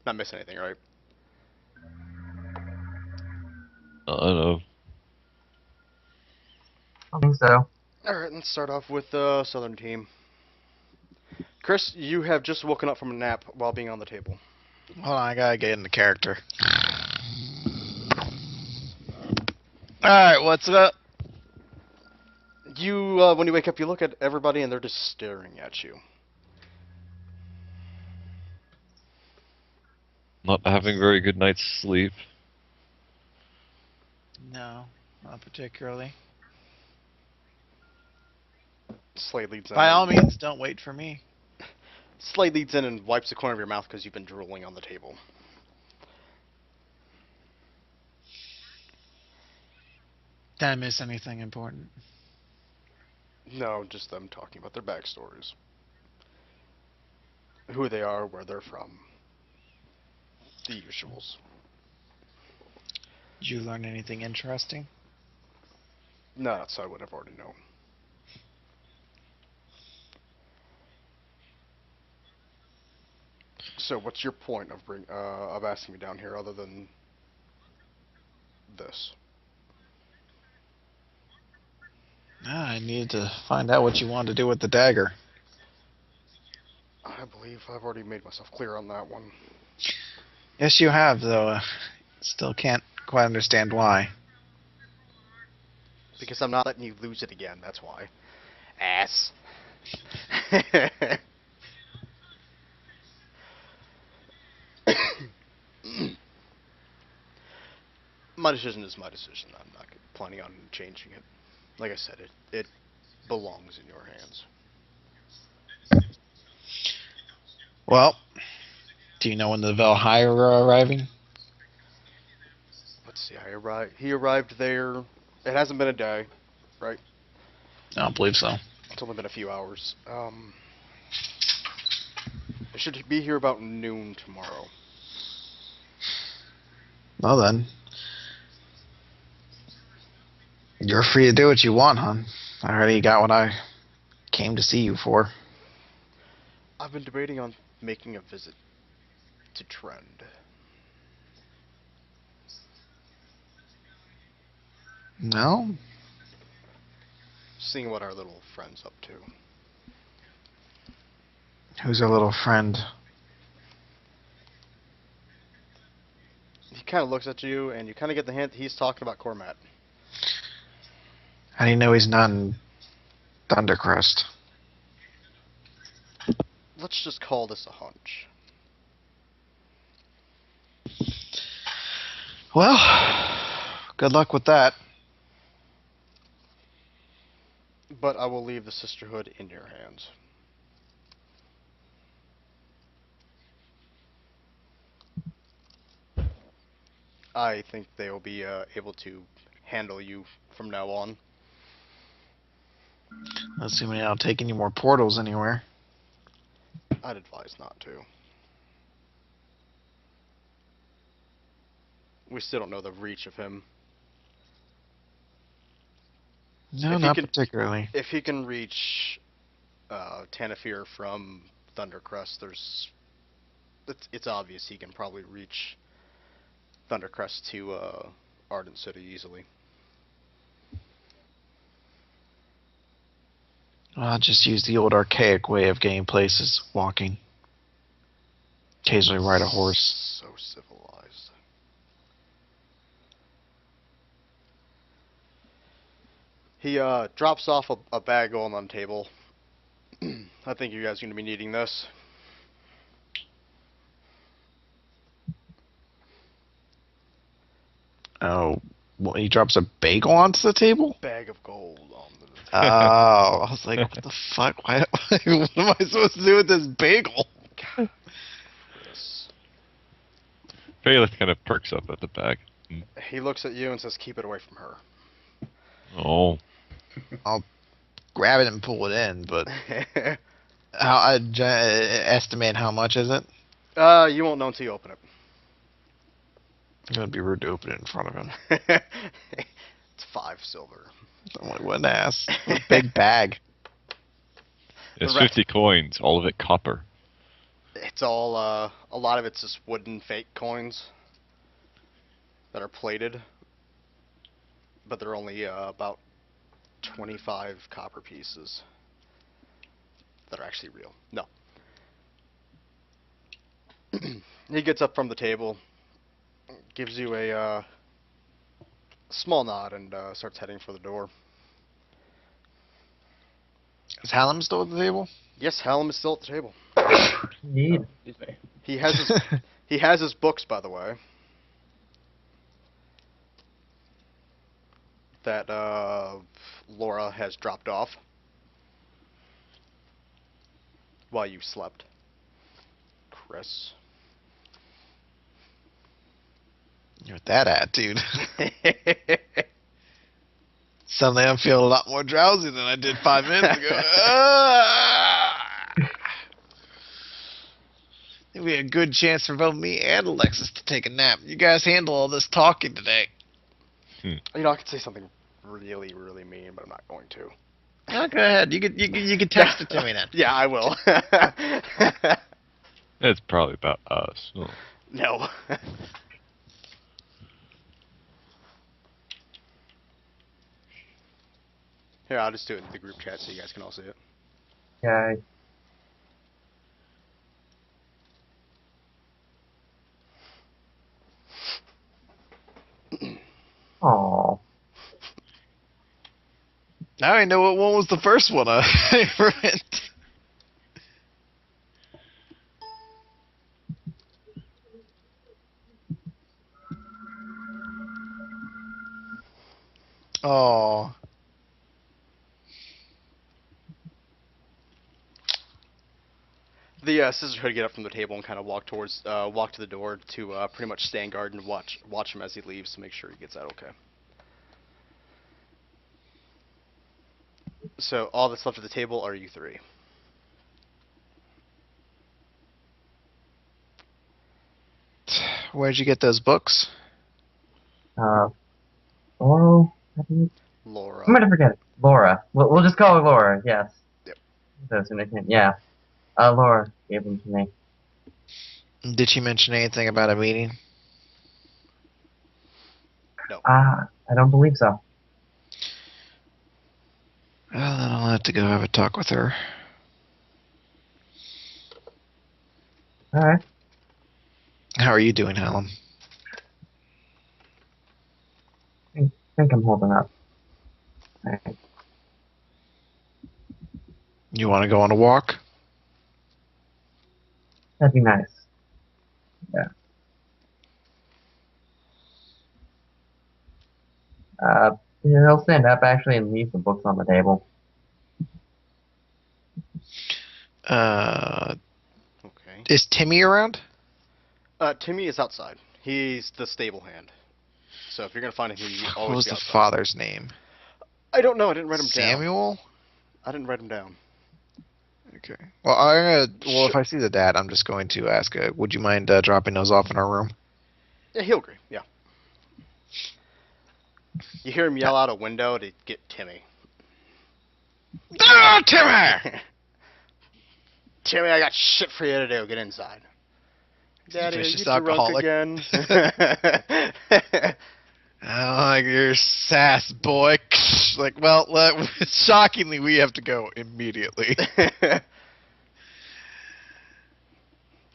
Not missing anything, right? I don't know. I think so. All right, let's start off with the Southern team. Chris, you have just woken up from a nap while being on the table. Hold on, I gotta get into character. Alright, what's up? When you wake up, you look at everybody and they're just staring at you. Not having very good night's sleep. No, not particularly. Slade leads in. By all means, don't wait for me. Slade leads in and wipes the corner of your mouth because you've been drooling on the table. Did I miss anything important? No, just them talking about their backstories. Who they are, where they're from. The usuals. Did you learn anything interesting? No, that's I would have already known. So, what's your point of asking me down here, other than this? I needed to find out what you wanted to do with the dagger. I believe I've already made myself clear on that one. Yes, you have, though. Still can't quite understand why. Because I'm not letting you lose it again, that's why. Ass. My decision is my decision. I'm not planning on changing it. Like I said, it belongs in your hands. Well, do you know when the Valhalla are arriving? Let's see. He arrived there. It hasn't been a day, right? I don't believe so. It's only been a few hours. It should be here about noon tomorrow. Well then, you're free to do what you want, hon. I already got what I came to see you for. I've been debating on making a visit to Trend. No? Seeing what our little friend's up to. Who's our little friend? He kind of looks at you, and you kind of get the hint he's talking about Cormat. How do you know he's not in Thundercrest? Let's just call this a hunch. Well, good luck with that. But I will leave the Sisterhood in your hands. I think they will be able to handle you from now on. Assuming I don't take any more portals anywhere. I'd advise not to. We still don't know the reach of him. No, If he not can- particularly. If he can reach Tanafir from Thundercrest, it's obvious he can probably reach Thundercrest to Ardent City easily. I'll just use the old archaic way of getting places, walking. Occasionally ride a horse. So civilized. He drops off a bag on the table. I think you guys are going to be needing this. Oh, well, he drops a bagel onto the table? Bag of gold on the table. Oh, I was like, what the fuck? Why, what am I supposed to do with this bagel? Chris. Phaleth kind of perks up at the back. He looks at you and says, "Keep it away from her." Oh. I'll grab it and pull it in, but how I estimate how much is it? You won't know until you open it. It would be rude to open it in front of him. It's 5 silver. I'm like, what an ass. What a big bag. It's The rest- 50 coins, all of it copper. It's all a lot of it's just wooden fake coins that are plated, but they're only about 25 copper pieces that are actually real. No. He gets up from the table, gives you a small nod, and starts heading for the door. Is Hallam still at the table? Yes, Hallam is still at the table. Indeed. Excuse me. He has his books, by the way. That Laura has dropped off while you slept. Chris. You're with that attitude. Suddenly I'm feeling a lot more drowsy than I did 5 minutes ago. I think we had a good chance for both me and Alexis to take a nap. You guys handle all this talking today. You know, I could say something really, really mean, but I'm not going to. Oh, go ahead. You could text it to me then. Yeah, I will. It's probably about us. Oh. No. Here, I'll just do it in the group chat so you guys can all see it. Okay. Oh. Now I know what one was the first one I read. Oh. The Sisterhood get up from the table and kind of walk to the door to pretty much stand guard and watch him as he leaves to make sure he gets out okay. So all that's left at the table are you three. Where'd you get those books? Laurel? Laura. I'm gonna forget it. Laura. We'll just call her Laura, yes. Yep. That's her nickname. Yeah. Laura gave them to me. Did she mention anything about a meeting? No. I don't believe so. Well, then I'll have to go have a talk with her. Alright. How are you doing, Hallam? I think I'm holding up. Alright. You want to go on a walk? That'd be nice. Yeah. He'll stand up actually and leave the books on the table. Okay. Is Timmy around? Timmy is outside. He's the stable hand. So if you're gonna find him, he What always was be the outside. father's name? I don't know. I didn't write him down. Samuel? I didn't write him down. Okay. Well, if I see the dad, I'm just going to ask, would you mind dropping those off in our room? Yeah, he'll agree. Yeah. You hear him yell out a window to get Timmy. Ah, Timmy! Timmy, I got shit for you to do. Get inside. Daddy, are you Vicious drunk alcoholic. again? I like your sass, boy. Like, well, shockingly, we have to go immediately.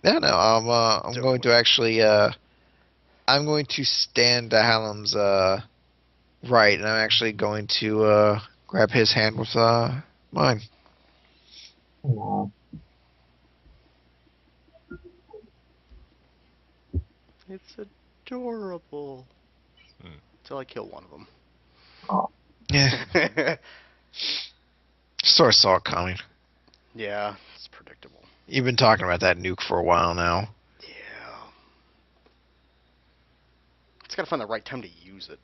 No, I'm going to actually, I'm going to stand to Hallam's right, and I'm actually going to grab his hand with mine. Aw. It's adorable. Hmm. Till I kill one of them. Yeah, sort of saw it coming. Yeah, it's predictable. You've been talking about that nuke for a while now. Yeah. It's gotta find the right time to use it.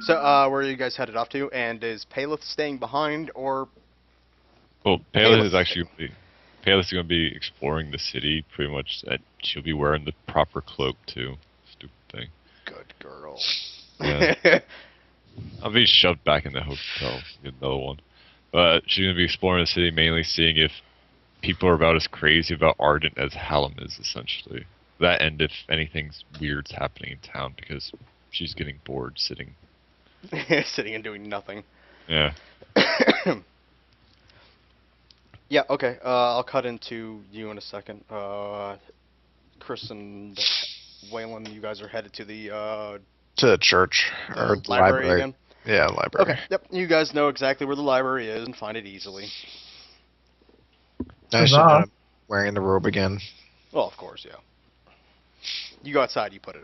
So, where are you guys headed off to? And is Paleth staying behind, or... Well, Payless Payless is actually Payless is going to be exploring the city. Pretty much, she'll be wearing the proper cloak too. Stupid thing. Good girl. Yeah. I'll be shoved back in the hotel. Get another one. But she's going to be exploring the city, mainly seeing if people are about as crazy about Ardent as Hallam is, essentially. That, and if anything weird's happening in town, because she's getting bored sitting. Sitting and doing nothing. Yeah. Yeah, okay. I'll cut into you in a second. Chris and Waylon, you guys are headed to the To the church or the library again? Yeah, library. Okay, yep. You guys know exactly where the library is and find it easily. I should Huzzah. I'm wearing the robe again. Well, of course, yeah. You go outside, you put it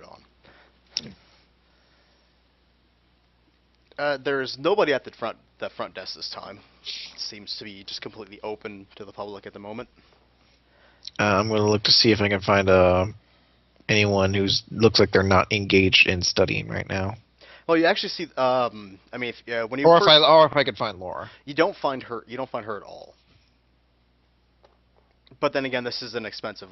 on. There's nobody at the front desk this time. It seems to be just completely open to the public at the moment. I'm going to look to see if I can find anyone who's looks like they're not engaged in studying right now. Well, you actually see. I mean, when you Or first, if I could find Laura. you don't find her. You don't find her at all. But then again, this is an expansive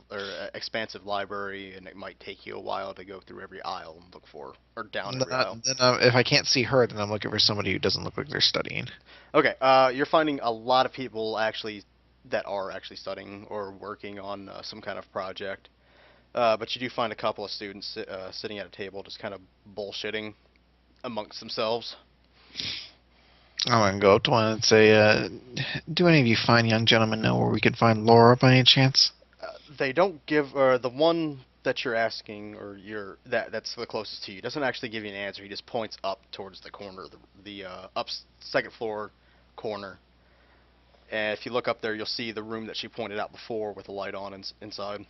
library, and it might take you a while to go through every aisle and look for, or down every aisle. Then, if I can't see her, then I'm looking for somebody who doesn't look like they're studying. Okay, you're finding a lot of people that are actually studying or working on some kind of project. But you do find a couple of students sitting at a table just kind of bullshitting amongst themselves. I'm going to go up to one and say, do any of you fine young gentlemen know where we could find Laura by any chance? They don't give, the one that you're asking, or that's the closest to you, doesn't actually give you an answer. He just points up towards the corner, the second floor corner. And if you look up there, you'll see the room that she pointed out before with the light on inside.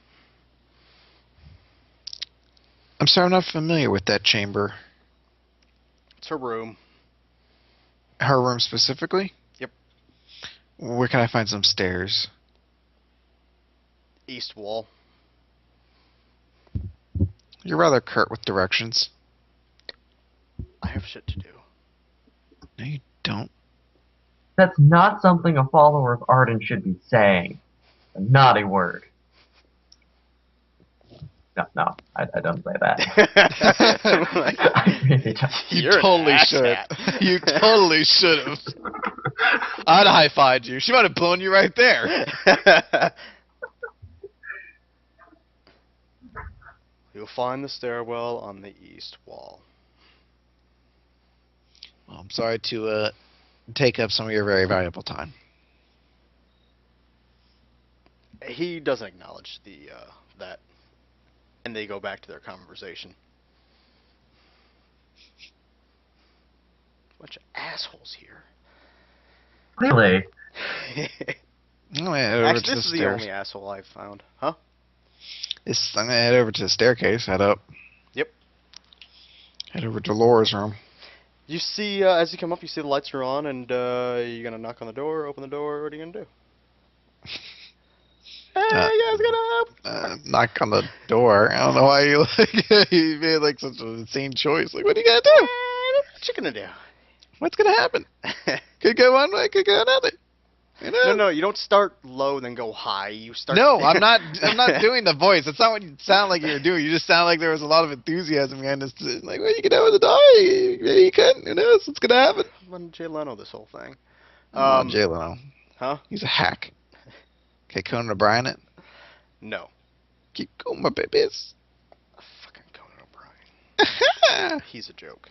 I'm sorry, I'm not familiar with that chamber. It's her room. Her room specifically? Yep. Where can I find some stairs? East wall. You're rather curt with directions. I have shit to do. No, you don't. That's not something a follower of Arden should be saying. A naughty word. No, I don't say that. I really don't. You You're an totally ass should. hat. You totally should have. I'd have high-fived you. She might have blown you right there. You'll find the stairwell on the east wall. Well, I'm sorry to take up some of your very valuable time. He doesn't acknowledge that, and they go back to their conversation. Bunch of assholes here. Really? I'm gonna head over Actually, to this is the stairs. only asshole I've found. Huh? I'm gonna head over to the staircase. Head up. Yep. Head over to Laura's room. You see, as you come up, you see the lights are on, and you're gonna knock on the door, open the door. What are you gonna do? Hey, you guys gonna help? Knock on the door. I don't know why you you made like such an insane choice. Like, what are you gonna do? What you gonna do? What's gonna happen? Could go one way, could go another. You know? No, you don't start low then go high. You start. No, I'm not. I'm not doing the voice. That's not what you sound like you're doing. You just sound like there was a lot of enthusiasm behind this. Like, well, you can open the door. Maybe you couldn't. Who knows what's gonna happen? I'm on Jay Leno this whole thing. Jay Leno. Huh? He's a hack. Okay, Conan O'Brien it. No. Keep going, my babies. Fucking Conan O'Brien. He's a joke.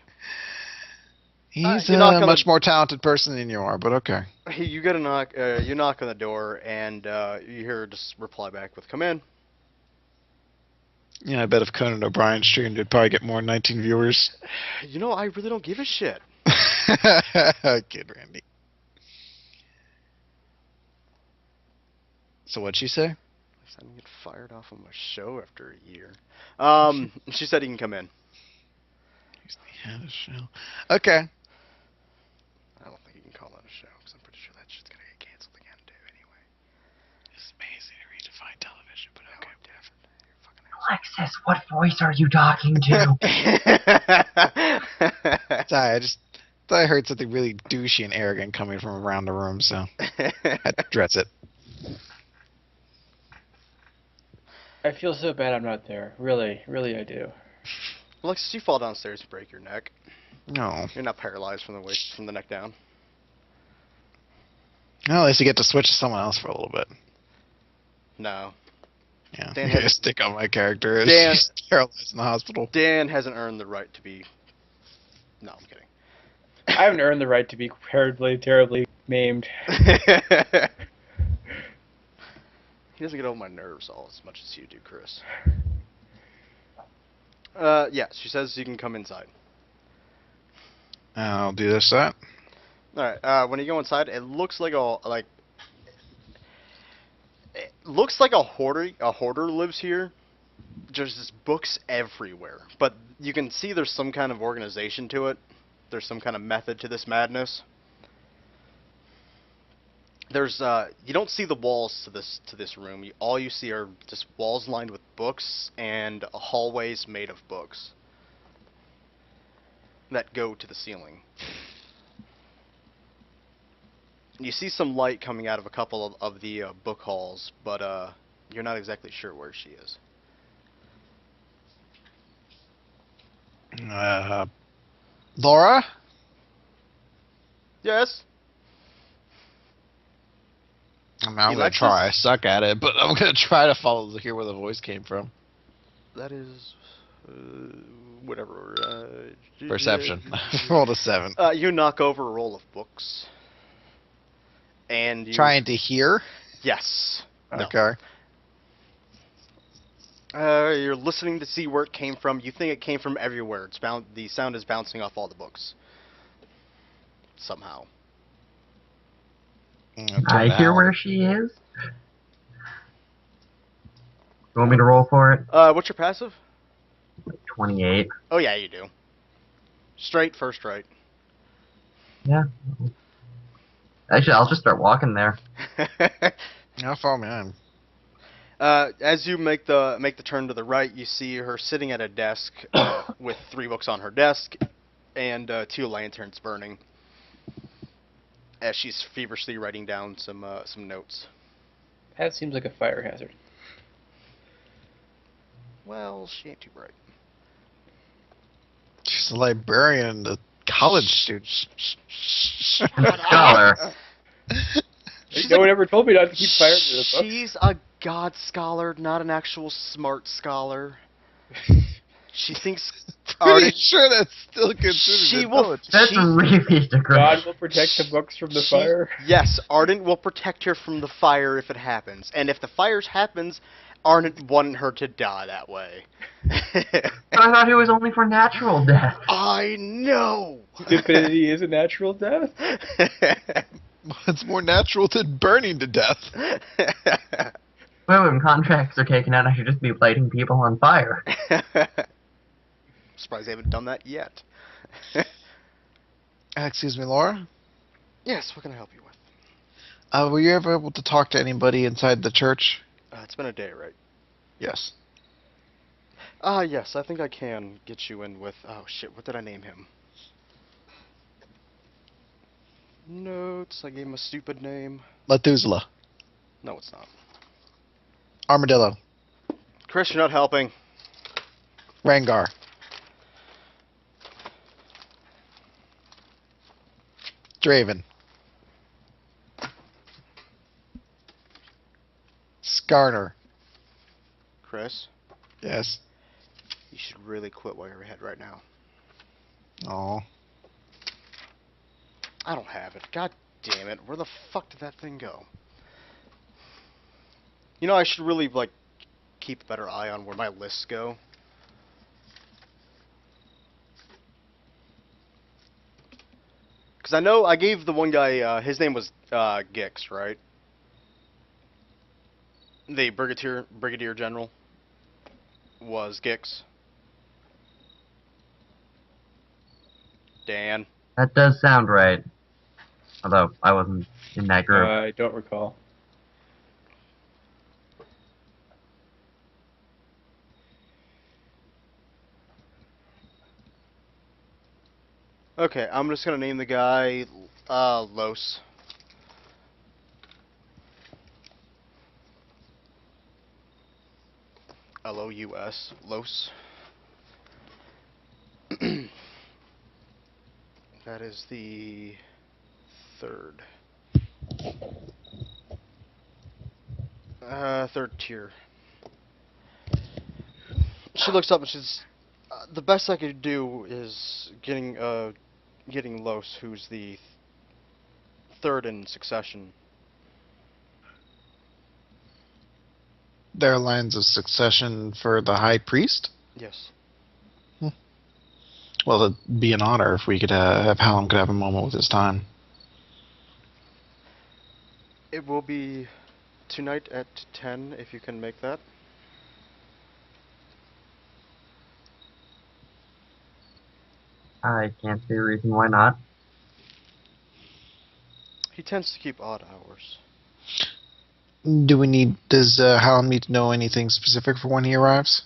He's you're not a gonna- much more talented person than you are, but okay. Hey, you get a knock. You knock on the door, and you hear her just reply back with "Come in." Yeah, I bet if Conan O'Brien streamed, it'd probably get more than 19 viewers. You know, I really don't give a shit. Kid Randy. So what'd she say? I didn't get fired off of my show after a year. She said he can come in. Yeah, the show. Okay. I don't think you can call that a show because I'm pretty sure that shit's gonna get canceled again too. Anyway. It's amazing to redefine television, but okay. Alexis, what voice are you talking to? Sorry, I just thought I heard something really douchey and arrogant coming from around the room, so I had to address it. I feel so bad I'm not there. Really, really I do. Alexis, you fall downstairs and break your neck. No. You're not paralyzed from the neck down. Well, at least you get to switch to someone else for a little bit. No. Yeah, Dan I'm gonna has- stick on my character. Dan- She's paralyzed in the hospital. Dan hasn't earned the right to be. No, I'm kidding. I haven't earned the right to be terribly maimed. He doesn't get on my nerves all as much as you do, Chris. Yeah, she says you can come inside. I'll do this. That. Alright, when you go inside, it looks like it looks like a hoarder lives here. There's just books everywhere. But you can see there's some kind of organization to it. There's some kind of method to this madness. There's you don't see the walls to this room. All you see are just walls lined with books and hallways made of books that go to the ceiling. You see some light coming out of a couple of the book halls, but you're not exactly sure where she is. Laura? Yes. I'm gonna Alexis? try. I suck at it, but I'm gonna try to follow hear where the voice came from. That is whatever. Perception. Rolled a 7. You knock over a roll of books, and you Trying to hear. Yes. No. Okay. You're listening to see where it came from. You think it came from everywhere. The sound is bouncing off all the books. Somehow. Okay, I hear now- where she is. You want me to roll for it? What's your passive? 28. Oh yeah, you do. Straight, first right. Yeah. Actually, I'll just start walking there. How far behind? As you make the turn to the right, you see her sitting at a desk with 3 books on her desk and 2 lanterns burning. As she's feverishly writing down some notes. That seems like a fire hazard. Well, she ain't too bright. She's a librarian, a college student. Scholar. No one ever told me not to keep fire under the book. She's a god scholar, not an actual smart scholar. She thinks Pretty Arden, sure that's still considered she will. intelligence. That's she- really God aggressive. will protect the books from the she- fire. Yes, Ardent will protect her from the fire if it happens, and if the fire happens, Ardent wanted her to die that way. But I thought it was only for natural death. I know. Stupidity is a natural death. It's more natural than burning to death. Well, when contracts are taken out, I should just be lighting people on fire. Surprised they haven't done that yet. Excuse me, Laura? Yes, what can I help you with? Were you ever able to talk to anybody inside the church? It's been a day, right? Yes. Yes, I think I can get you in with... Oh, shit, what did I name him? Notes, I gave him a stupid name. Methuselah. No, it's not. Armadillo. Chris, you're not helping. Rangar. Draven. Skarner. Chris, Yes. you should really quit while you're ahead right now. Oh. I don't have it. God damn it. Where the fuck did that thing go? You know, I should really, like, keep a better eye on where my lists go. Because I know I gave the one guy, his name was Gix, right? The Brigadier General was Gix. Dan. That does sound right. Although, I wasn't in that group. I don't recall. Okay, I'm just gonna name the guy Los. L-O-U-S. Los. That is the 3rd. Third tier. She looks up and says, "The best I could do is getting Los, who's the third in succession." There are lines of succession for the High Priest? Yes. Well, it'd be an honor if we could have Hallam could have a moment with his time. It will be tonight at 10, if you can make that. I can't see a reason why not. He tends to keep odd hours. Does Hallam need to know anything specific for when he arrives?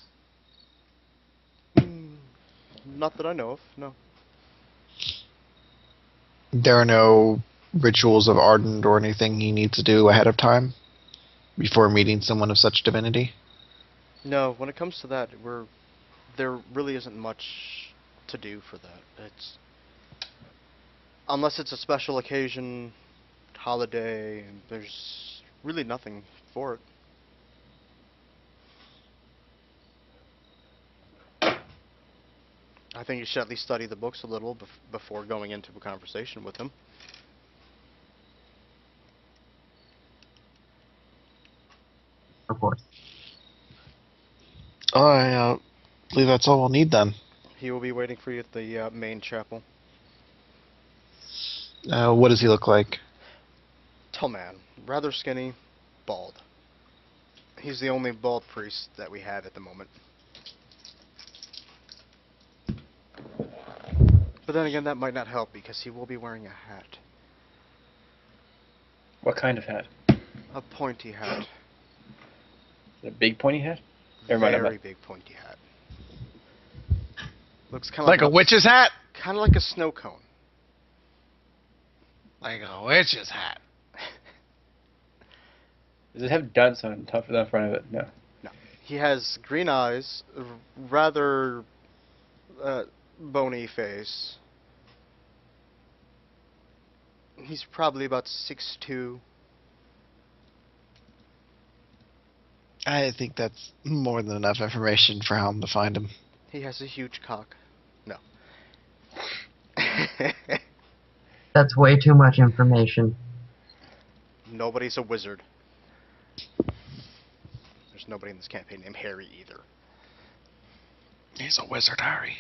Not that I know of, no. There are no rituals of Ardent or anything he needs to do ahead of time before meeting someone of such divinity? No, when it comes to that, there really isn't much to do for that. Unless it's a special occasion, holiday, there's really nothing for it. I think you should at least study the books a little before going into a conversation with him. Of course. I believe that's all we'll need then. He will be waiting for you at the main chapel. What does he look like? Tall man, rather skinny, bald. He's the only bald priest that we have at the moment. But then again, that might not help because he will be wearing a hat. What kind of hat? A pointy hat. A big pointy hat? Never mind, Very big pointy hat. Looks kind of Like a witch's hat? Kind of like a snow cone. Like a witch's hat. Does it have dunce on top of the front of it? No. No. He has green eyes, rather bony face. He's probably about 6'2". I think that's more than enough information for Hallam to find him. He has a huge cock. No. That's way too much information. Nobody's a wizard. There's nobody in this campaign named Harry either. He's a wizard, Harry.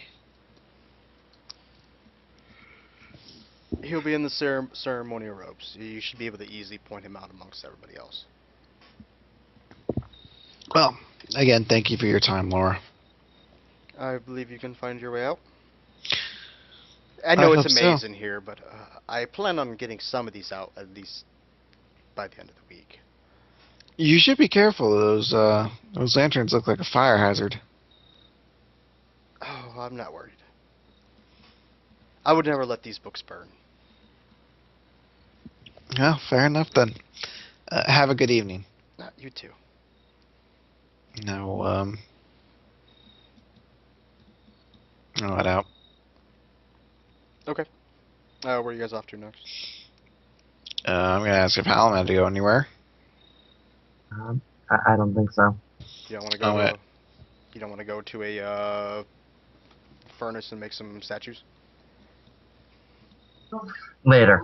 He'll be in the ceremonial robes. You should be able to easily point him out amongst everybody else. Well, again, thank you for your time, Laura. I believe you can find your way out. I know it's a hope maze so. in here, but I plan on getting some of these out at least by the end of the week. You should be careful. Those lanterns look like a fire hazard. Oh, I'm not worried. I would never let these books burn. Well, fair enough then. Have a good evening. You too. No, I'll head out. Okay. Where are you guys off to next? I'm gonna ask if Hallam had to go anywhere. I don't think so. You don't want to go. Oh, wait. You don't want to go to a furnace and make some statues. Later.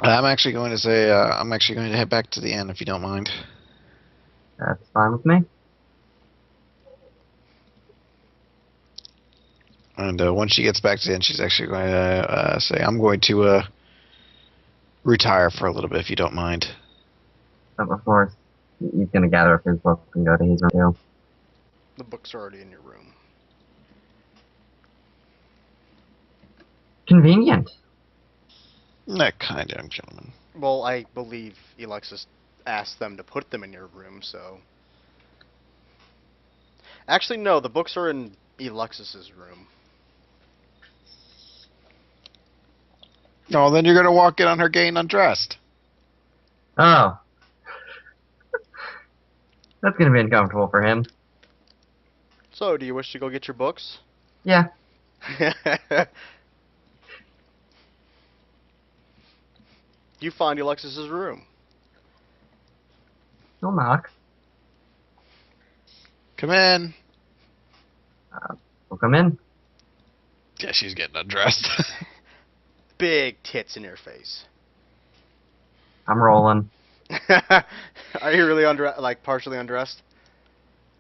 I'm actually going to say I'm actually going to head back to the inn if you don't mind. That's fine with me. And once she gets back to the inn, she's actually going to say, "I'm going to retire for a little bit if you don't mind." Of course, he's gonna gather up his book and go to his room too. The books are already in your room. Convenient. That kind, young gentleman. Well, I believe Alexis asked them to put them in your room, so... Actually, no, the books are in Alexis's room. Oh, then you're going to walk in on her getting undressed. Oh. That's gonna be uncomfortable for him. So, do you wish to go get your books? Yeah. You find Alexis's room. He'll knock. Come in. We'll come in. Yeah, she's getting undressed. Big tits in your face. I'm rolling. Are you really like partially undressed?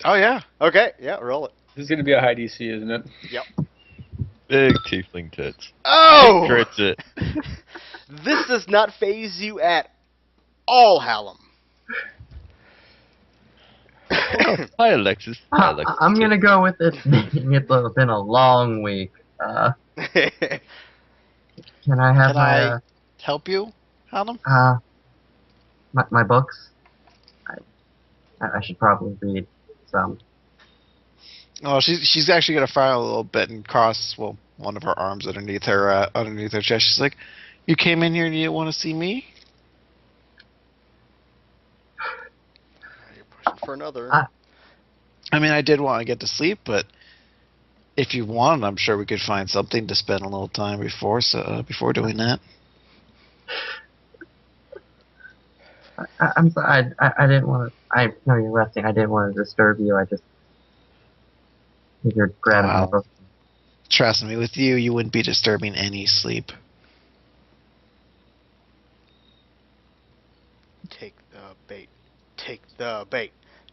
Oh yeah. Okay, yeah, roll it. This is going to be a high DC, isn't it? Yep. Big tiefling tits. Oh! Crits it. This does not phase you at all, Hallam. Hi, Alexis. Hi, Alexis. I'm gonna go with it being it's been a long week. Can I have Can I help you, Hallam? my books? I should probably read some. Oh, she's actually gonna fire a little bit and cross one of her arms underneath her chest. She's like, "You came in here and you didn't want to see me." You're pushing for another. I mean, I did want to get to sleep, but if you wanted, I'm sure we could find something to spend a little time before doing that. I'm sorry. I didn't want to. I know you're resting. I didn't want to disturb you. I just figured grabbing my Wow. book. Trust me, with you, you wouldn't be disturbing any sleep. Take the bait. Take the bait.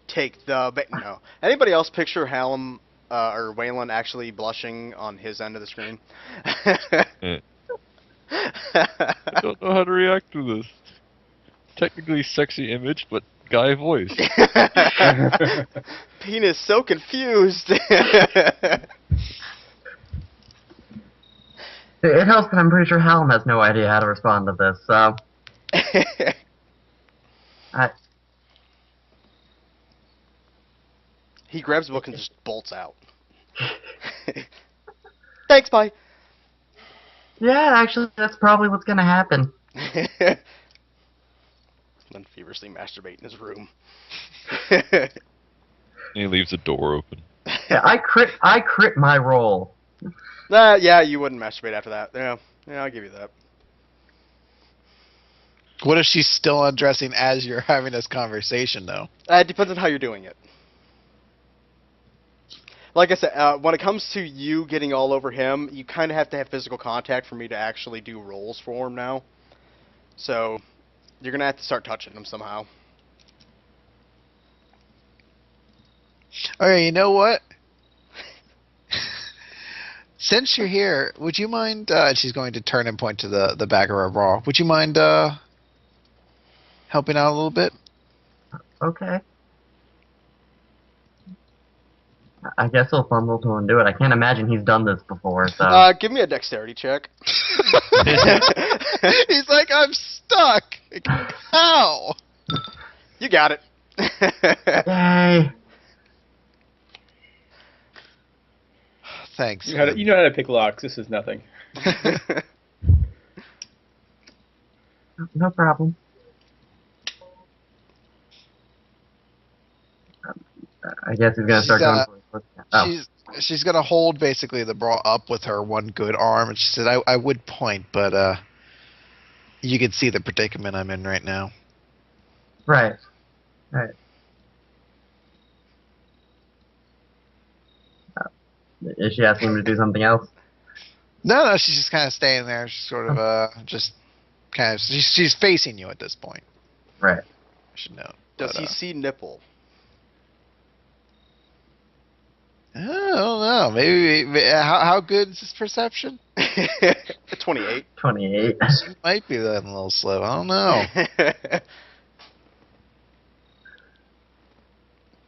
Take the bait. No. Anybody else picture Hallam or Waylon actually blushing on his end of the screen? I don't know how to react to this. Technically sexy image, but guy voice. Penis so confused. It helps that I'm pretty sure Hallam has no idea how to respond to this. So He grabs the book and just bolts out. Thanks, bye. yeah, actually, that's probably what's gonna happen. Then feverishly masturbate in his room. And he leaves the door open. Yeah, I crit my roll. Yeah, you wouldn't masturbate after that. Yeah, I'll give you that. What if she's still undressing as you're having this conversation, though? It depends on how you're doing it. Like I said, when it comes to you getting all over him, you kind of have to have physical contact for me to actually do rolls for him now. So, you're going to have to start touching him somehow. Okay, you know what? Since you're here, would you mind, she's going to turn and point to the back of her bra. Would you mind helping out a little bit? Okay. I guess he'll fumble to undo it. I can't imagine he's done this before, so... Give me a dexterity check. He's like, I'm stuck. How? You got it. Yay! Thanks. You know how to pick locks. This is nothing. No problem. I guess he's gonna start going for it. Oh. She's gonna hold basically the bra up with her one good arm, and she said, "I would point, but you can see the predicament I'm in right now." Right. Is she asking him to do something else? No, she's just kind of staying there, she's sort of just kind of she's facing you at this point. Right. I should know. Does But, he see nipple? I don't know. Maybe how good is his perception? 28. 28. Might be that a little slow. I don't know.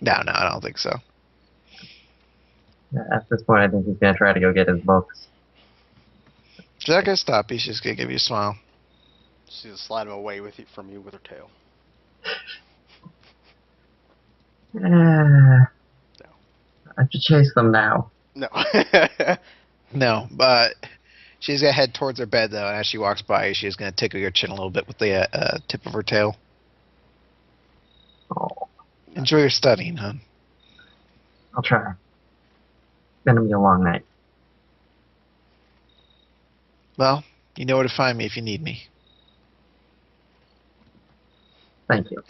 No, I don't think so. At this point, I think he's gonna try to go get his books. She's not gonna stop you. She's just gonna give you a smile. She'll slide him away from you with her tail. I have to chase them now. No. No, but she's gonna head towards her bed though, and as she walks by you, she's gonna tickle your chin a little bit with the tip of her tail. Oh, Enjoy your studying, hon. I'll try. It's gonna be a long night. Well, you know where to find me if you need me. Thank you.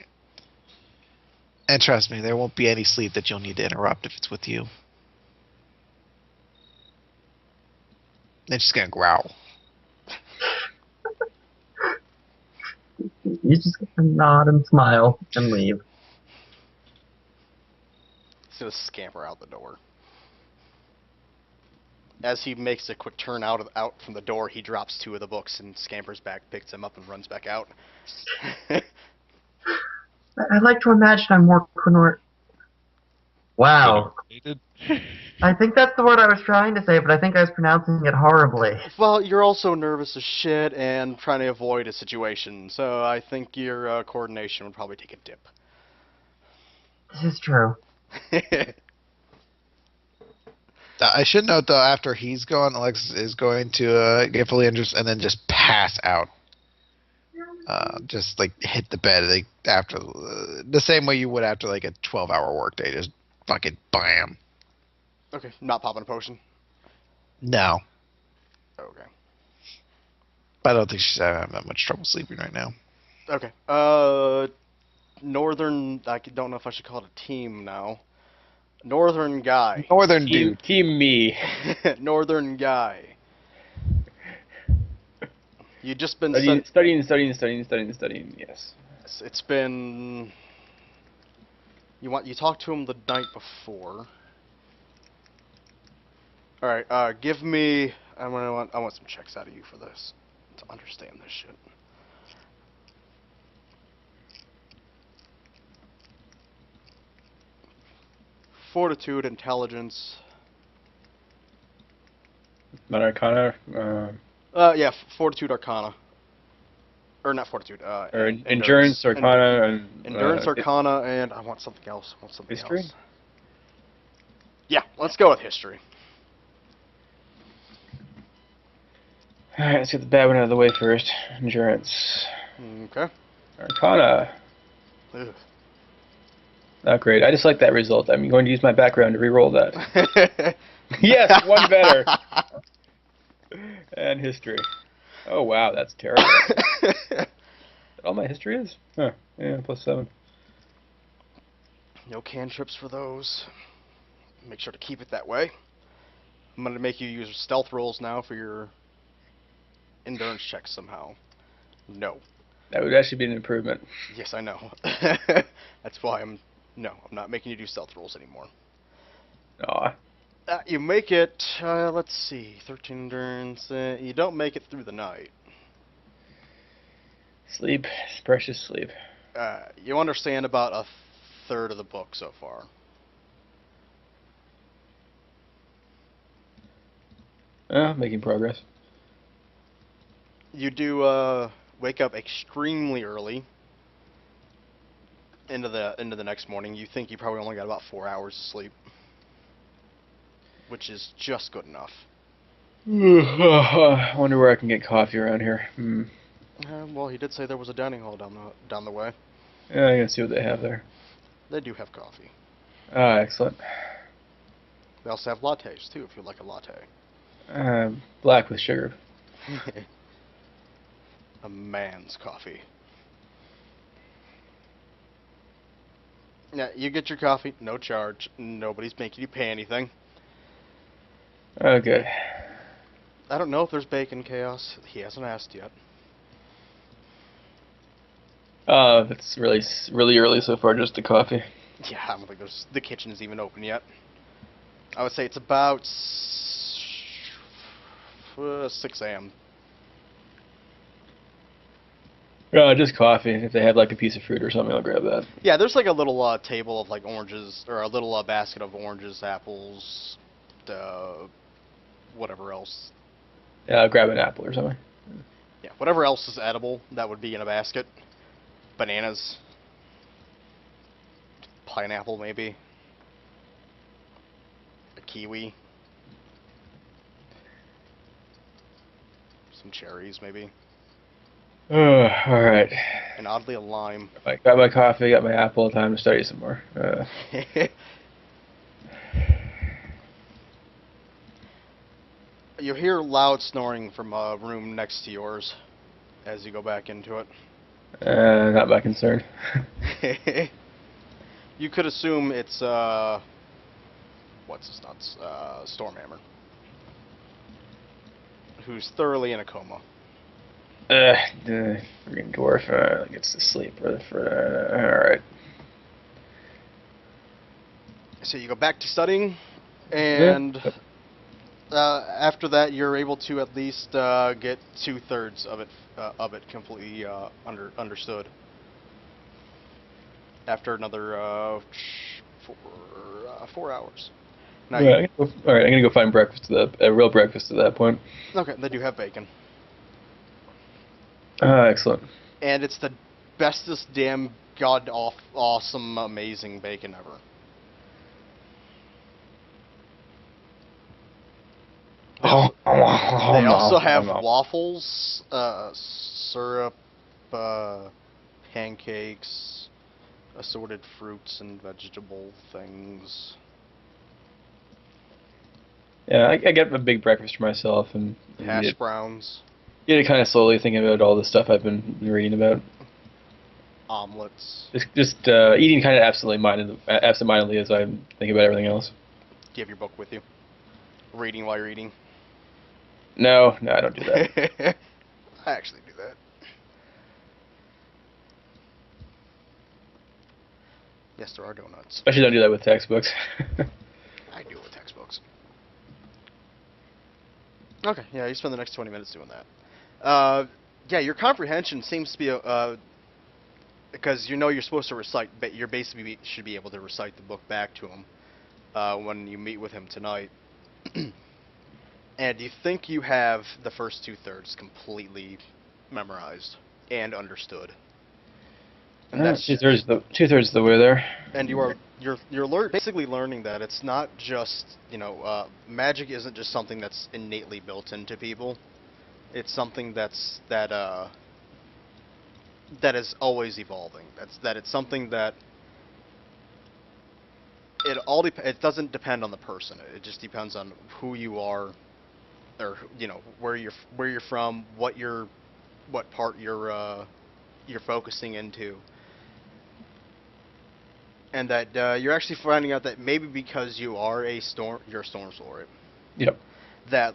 And trust me, there won't be any sleep that you'll need to interrupt if it's with you. Then she's gonna growl. You just get to nod and smile and leave. He's gonna scamper out the door. As he makes a quick turn out from the door, he drops 2 of the books and scampers back, picks them up, and runs back out. I like to imagine I'm more Wow. I think that's the word I was trying to say, but I think I was pronouncing it horribly. Well, you're also nervous as shit and trying to avoid a situation, so I think your coordination would probably take a dip. This is true. I should note though, after he's gone, Alexis is going to get fully injured and then just pass out. Just like hit the bed like after the same way you would after like a 12-hour workday. Just fucking bam. Okay, not popping a potion. No, Okay. but I don't think she's having that much trouble sleeping right now. Okay. Northern. I don't know if I should call it a team now. Northern guy. Northern Team, dude. team me. Northern guy. You just been Studying. Yes. It's been. You talked to him the night before. All right. Give me. I want some checks out of you for this to understand this shit. Fortitude, intelligence. Not Arcana. Yeah, Fortitude, Arcana. Or not Fortitude. Or Endurance, Arcana, and Endurance, Arcana, and I want something else. History? Else. Yeah, let's go with history. Alright, let's get the bad one out of the way first. Endurance. Okay. Arcana. Ugh. Not great. I just like that result. I'm going to use my background to re-roll that. Yes, one better. And history. Oh wow, that's terrible. Is that all my history is? Huh. Yeah, +7. No cantrips for those. Make sure to keep it that way. I'm going to make you use stealth rolls now for your endurance checks somehow. No. That would actually be an improvement. Yes, I know. That's why I'm not making you do stealth rolls anymore. Aw. You make it, let's see, 13 endurance. You don't make it through the night. Sleep. Precious sleep. You understand about a third of the book so far. Making progress. You do wake up extremely early into the next morning. You think you probably only got about 4 hours of sleep, which is just good enough. I wonder where I can get coffee around here. Well, he did say there was a dining hall down the way. Yeah, I'm gonna see what they have there. They do have coffee. Ah, excellent. They also have lattes too, if you'd like a latte. Black with sugar. A man's coffee. Yeah, you get your coffee, no charge. Nobody's making you pay anything. Oh, good. I don't know if there's bacon, Chaos. He hasn't asked yet. It's really early so far, just the coffee. Yeah, I don't think the kitchen is even open yet. I would say it's about 6 a.m. Just coffee. If they have like a piece of fruit or something, I'll grab that. Yeah, there's like a little table of like oranges, or a little basket of oranges, apples, whatever else. Yeah, I'll grab an apple or something. Yeah, whatever else is edible, that would be in a basket. Bananas. Pineapple, maybe. A kiwi. Some cherries, maybe. Alright. And oddly, a lime. I got my coffee, got my apple, time to study some more. You hear loud snoring from a room next to yours as you go back into it. Not my concern. You could assume it's what's his nuts? Stormhammer, who's thoroughly in a coma. The freaking dwarf gets to sleep. Alright. So you go back to studying, and after that, you're able to at least get 2/3 of it completely understood. After another 4 hours. Now you, Alright, I'm gonna go find breakfast a real breakfast at that point. okay, they do have bacon, Excellent. and it's the bestest damn awesome amazing bacon ever. They also have waffles, syrup, pancakes, assorted fruits and vegetable things. Yeah, I get a big breakfast for myself and Hash browns, get kind of slowly thinking about all the stuff I've been reading about. omelets. Just eating kind of absentmindedly as I think about everything else. Do you have your book with you? Reading while you're eating? No, I don't do that. I actually do that. Yes, there are donuts. Especially don't do that with textbooks. I do it with textbooks. Okay, yeah, you spend the next 20 minutes doing that. Yeah, your comprehension seems to be because you know you're supposed to recite, but you're basically should be able to recite the book back to him when you meet with him tonight. And you think you have the first 2/3 completely memorized and understood. And that's two-thirds of the way there. and you're basically learning that it's not just magic isn't just something that's innately built into people. It's something that is always evolving. It's something that it doesn't depend on the person. It just depends on who you are, or where you're from, what part you're focusing into. And that you're actually finding out that maybe because you're a Storm's Lord, Yep. that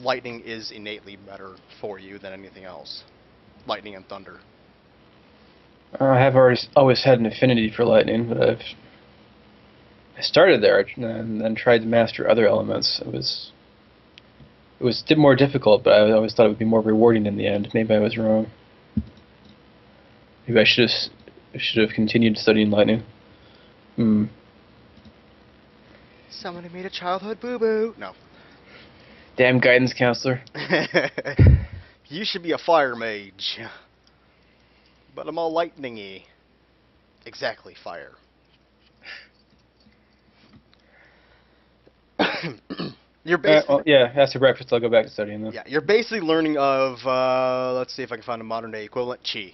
lightning is innately better for you than anything else. Lightning and thunder. I have always had an affinity for lightning, but I started there and then tried to master other elements. It was more difficult, but I always thought it would be more rewarding in the end. Maybe I was wrong. Maybe I should have continued studying lightning. Somebody made a childhood boo-boo. No. Damn guidance counselor. You should be a fire mage. But I'm all lightning-y. Exactly, fire. You're basically... yeah, after breakfast I'll go back to studying then. Yeah, you're basically learning of, let's see if I can find a modern-day equivalent, chi.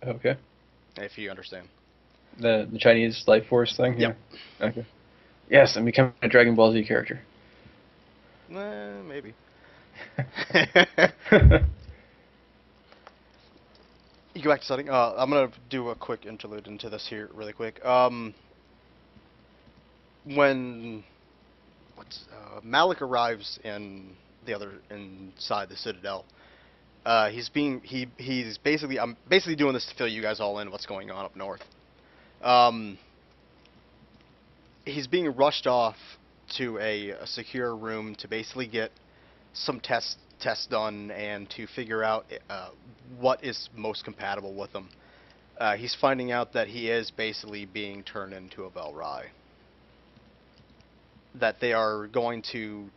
Okay. If you understand. The Chinese life force thing? Yep. Yeah. Okay. Yes, I'm becoming a Dragon Ball Z character. Maybe. You go back to studying. I'm gonna do a quick interlude into this here, really quick. When Malik arrives inside the Citadel, he's basically I'm basically doing this to fill you guys all in what's going on up north. He's being rushed off to a secure room to basically get some tests done and to figure out what is most compatible with him. He's finding out that he is basically being turned into a Velrai. That they are going to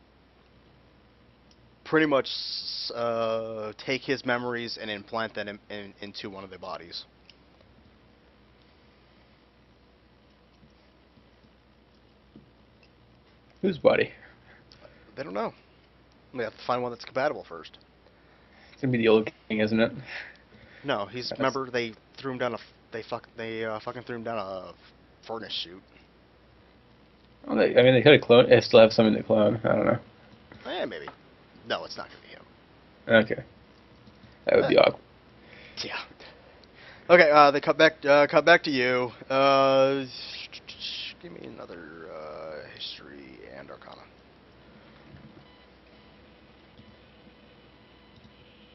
pretty much take his memories and implant them into one of their bodies. Whose body? They don't know. We have to find one that's compatible first. It's gonna be the old king, isn't it? No, remember they threw him down fucking threw him down a furnace chute. Well, they could have cloned. They still have something to clone. I don't know. Maybe. No, it's not gonna be him. Okay. That would be awkward. Yeah. Okay, they cut back to you. Give me another history and arcana.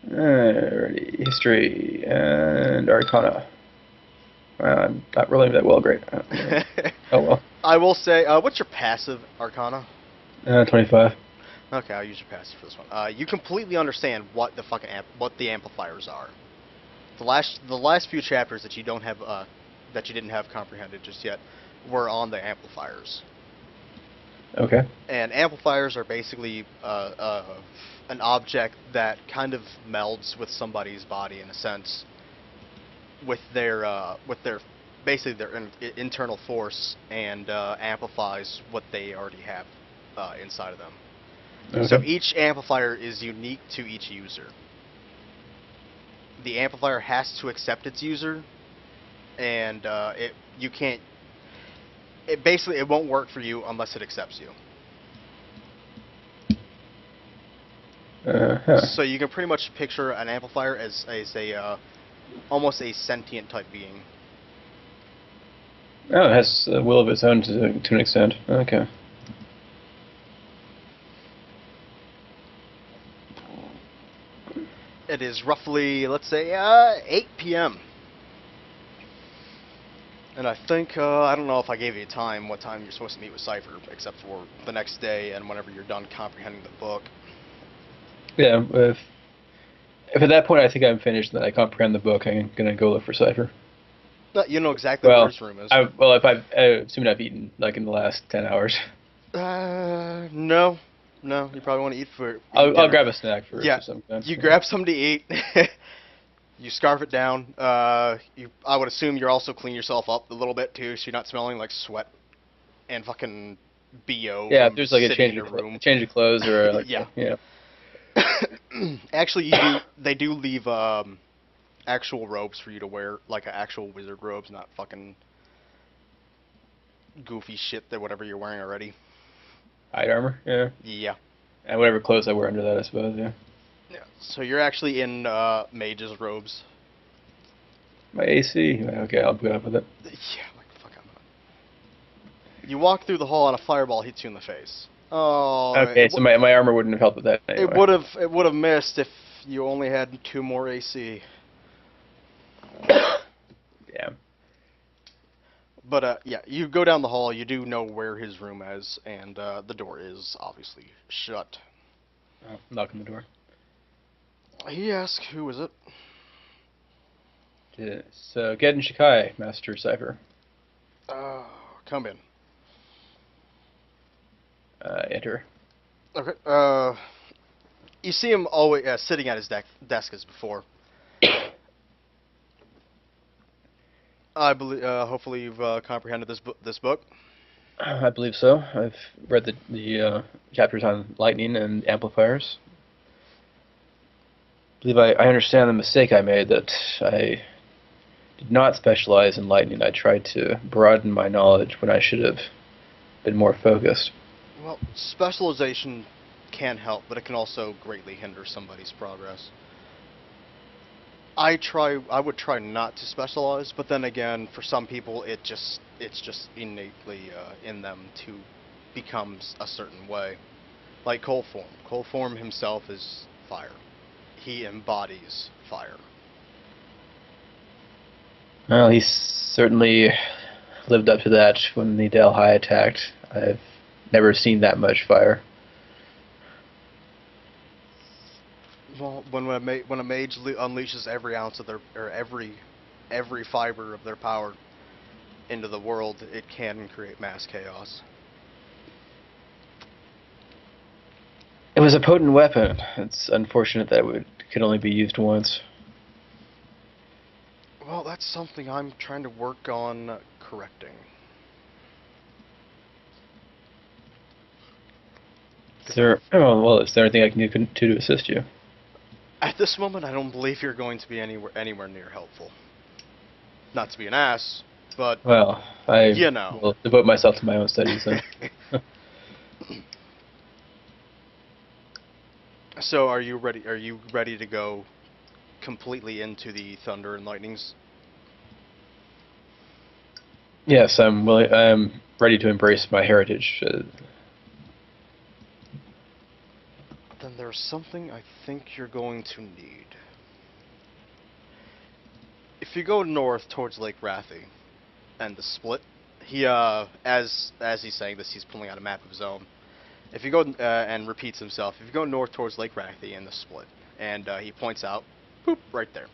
Alrighty, history and arcana. I'm not rolling that well, great. Oh well. I will say, what's your passive arcana? 25. Okay, I'll use your passive for this one. You completely understand what the fucking what the amplifiers are. The last few chapters that you don't have that you didn't have comprehended just yet were on the amplifiers. Okay. And amplifiers are basically an object that kind of melds with somebody's body in a sense, with their basically their internal force, and amplifies what they already have inside of them. Okay. So each amplifier is unique to each user. The amplifier has to accept its user, and you can't. It won't work for you unless it accepts you. So you can pretty much picture an amplifier as a almost a sentient type being. Oh, it has a will of its own to an extent. Okay. It is roughly, let's say, 8 p.m. And I think, I don't know if I gave you a time, what time you're supposed to meet with Cypher, except for the next day and whenever you're done comprehending the book. Yeah, if at that point I think I'm finished and I comprehend the book, I'm gonna go look for Cypher. But you know exactly where his room is. If assuming I've eaten like in the last 10 hours. No, you probably want to eat for. I'll grab a snack first. Yeah, or something. you grab something to eat. You scarf it down. I would assume you're also cleaning yourself up a little bit too, so you're not smelling like sweat and fucking BO. Yeah, from if there's like a sitting change in of your room. change of clothes or like Yeah. yeah. Actually, they do leave actual robes for you to wear, like actual wizard robes, not fucking goofy shit that whatever you're wearing already. Hide armor, yeah. Yeah. And whatever clothes I wear under that, I suppose, yeah. Yeah. So you're actually in mage's robes. My AC. Okay, I'll put up with it. Yeah, like fuck I'm not. You walk through the hall and a fireball hits you in the face. Oh. Okay, so my armor wouldn't have helped with that anyway. It would have missed if you only had 2 more AC. Yeah. But yeah, you go down the hall. You do know where his room is, and the door is obviously shut. Knock on the door. He asks, "Who is it?" It's Gedden Shikai, Master Cypher. Come in. Enter. Okay. You see him always sitting at his desk as before. I believe. Hopefully, you've comprehended this book. I believe so. I've read the chapters on lightning and amplifiers. I believe I understand the mistake I made, that I did not specialize in lightning. I tried to broaden my knowledge when I should have been more focused. Well, specialization can help, but it can also greatly hinder somebody's progress. I would try not to specialize, but then again, for some people, it's just innately in them to become a certain way. Like Coldform. Coldform himself is fire. He embodies fire. Well, he certainly lived up to that when the Delhi attacked. I've never seen that much fire. Well, when a mage unleashes every ounce of their, or every fiber of their power into the world, it can create mass chaos. It was a potent weapon. It's unfortunate that it could only be used once. Well, that's something I'm trying to work on correcting. Is there anything I can do to assist you? At this moment, I don't believe you're going to be anywhere near helpful. Not to be an ass, but Well, I you know. will devote myself to my own studies then. So, are you ready? Are you ready to go completely into the thunder and lightnings? Yes, I'm ready to embrace my heritage. Then there's something I think you're going to need. If you go north towards Lake Rathi and the split, he as he's saying this, he's pulling out a map of his own. If you go and repeats himself, if you go north towards Lake Rathi and the split, and he points out, boop, right there.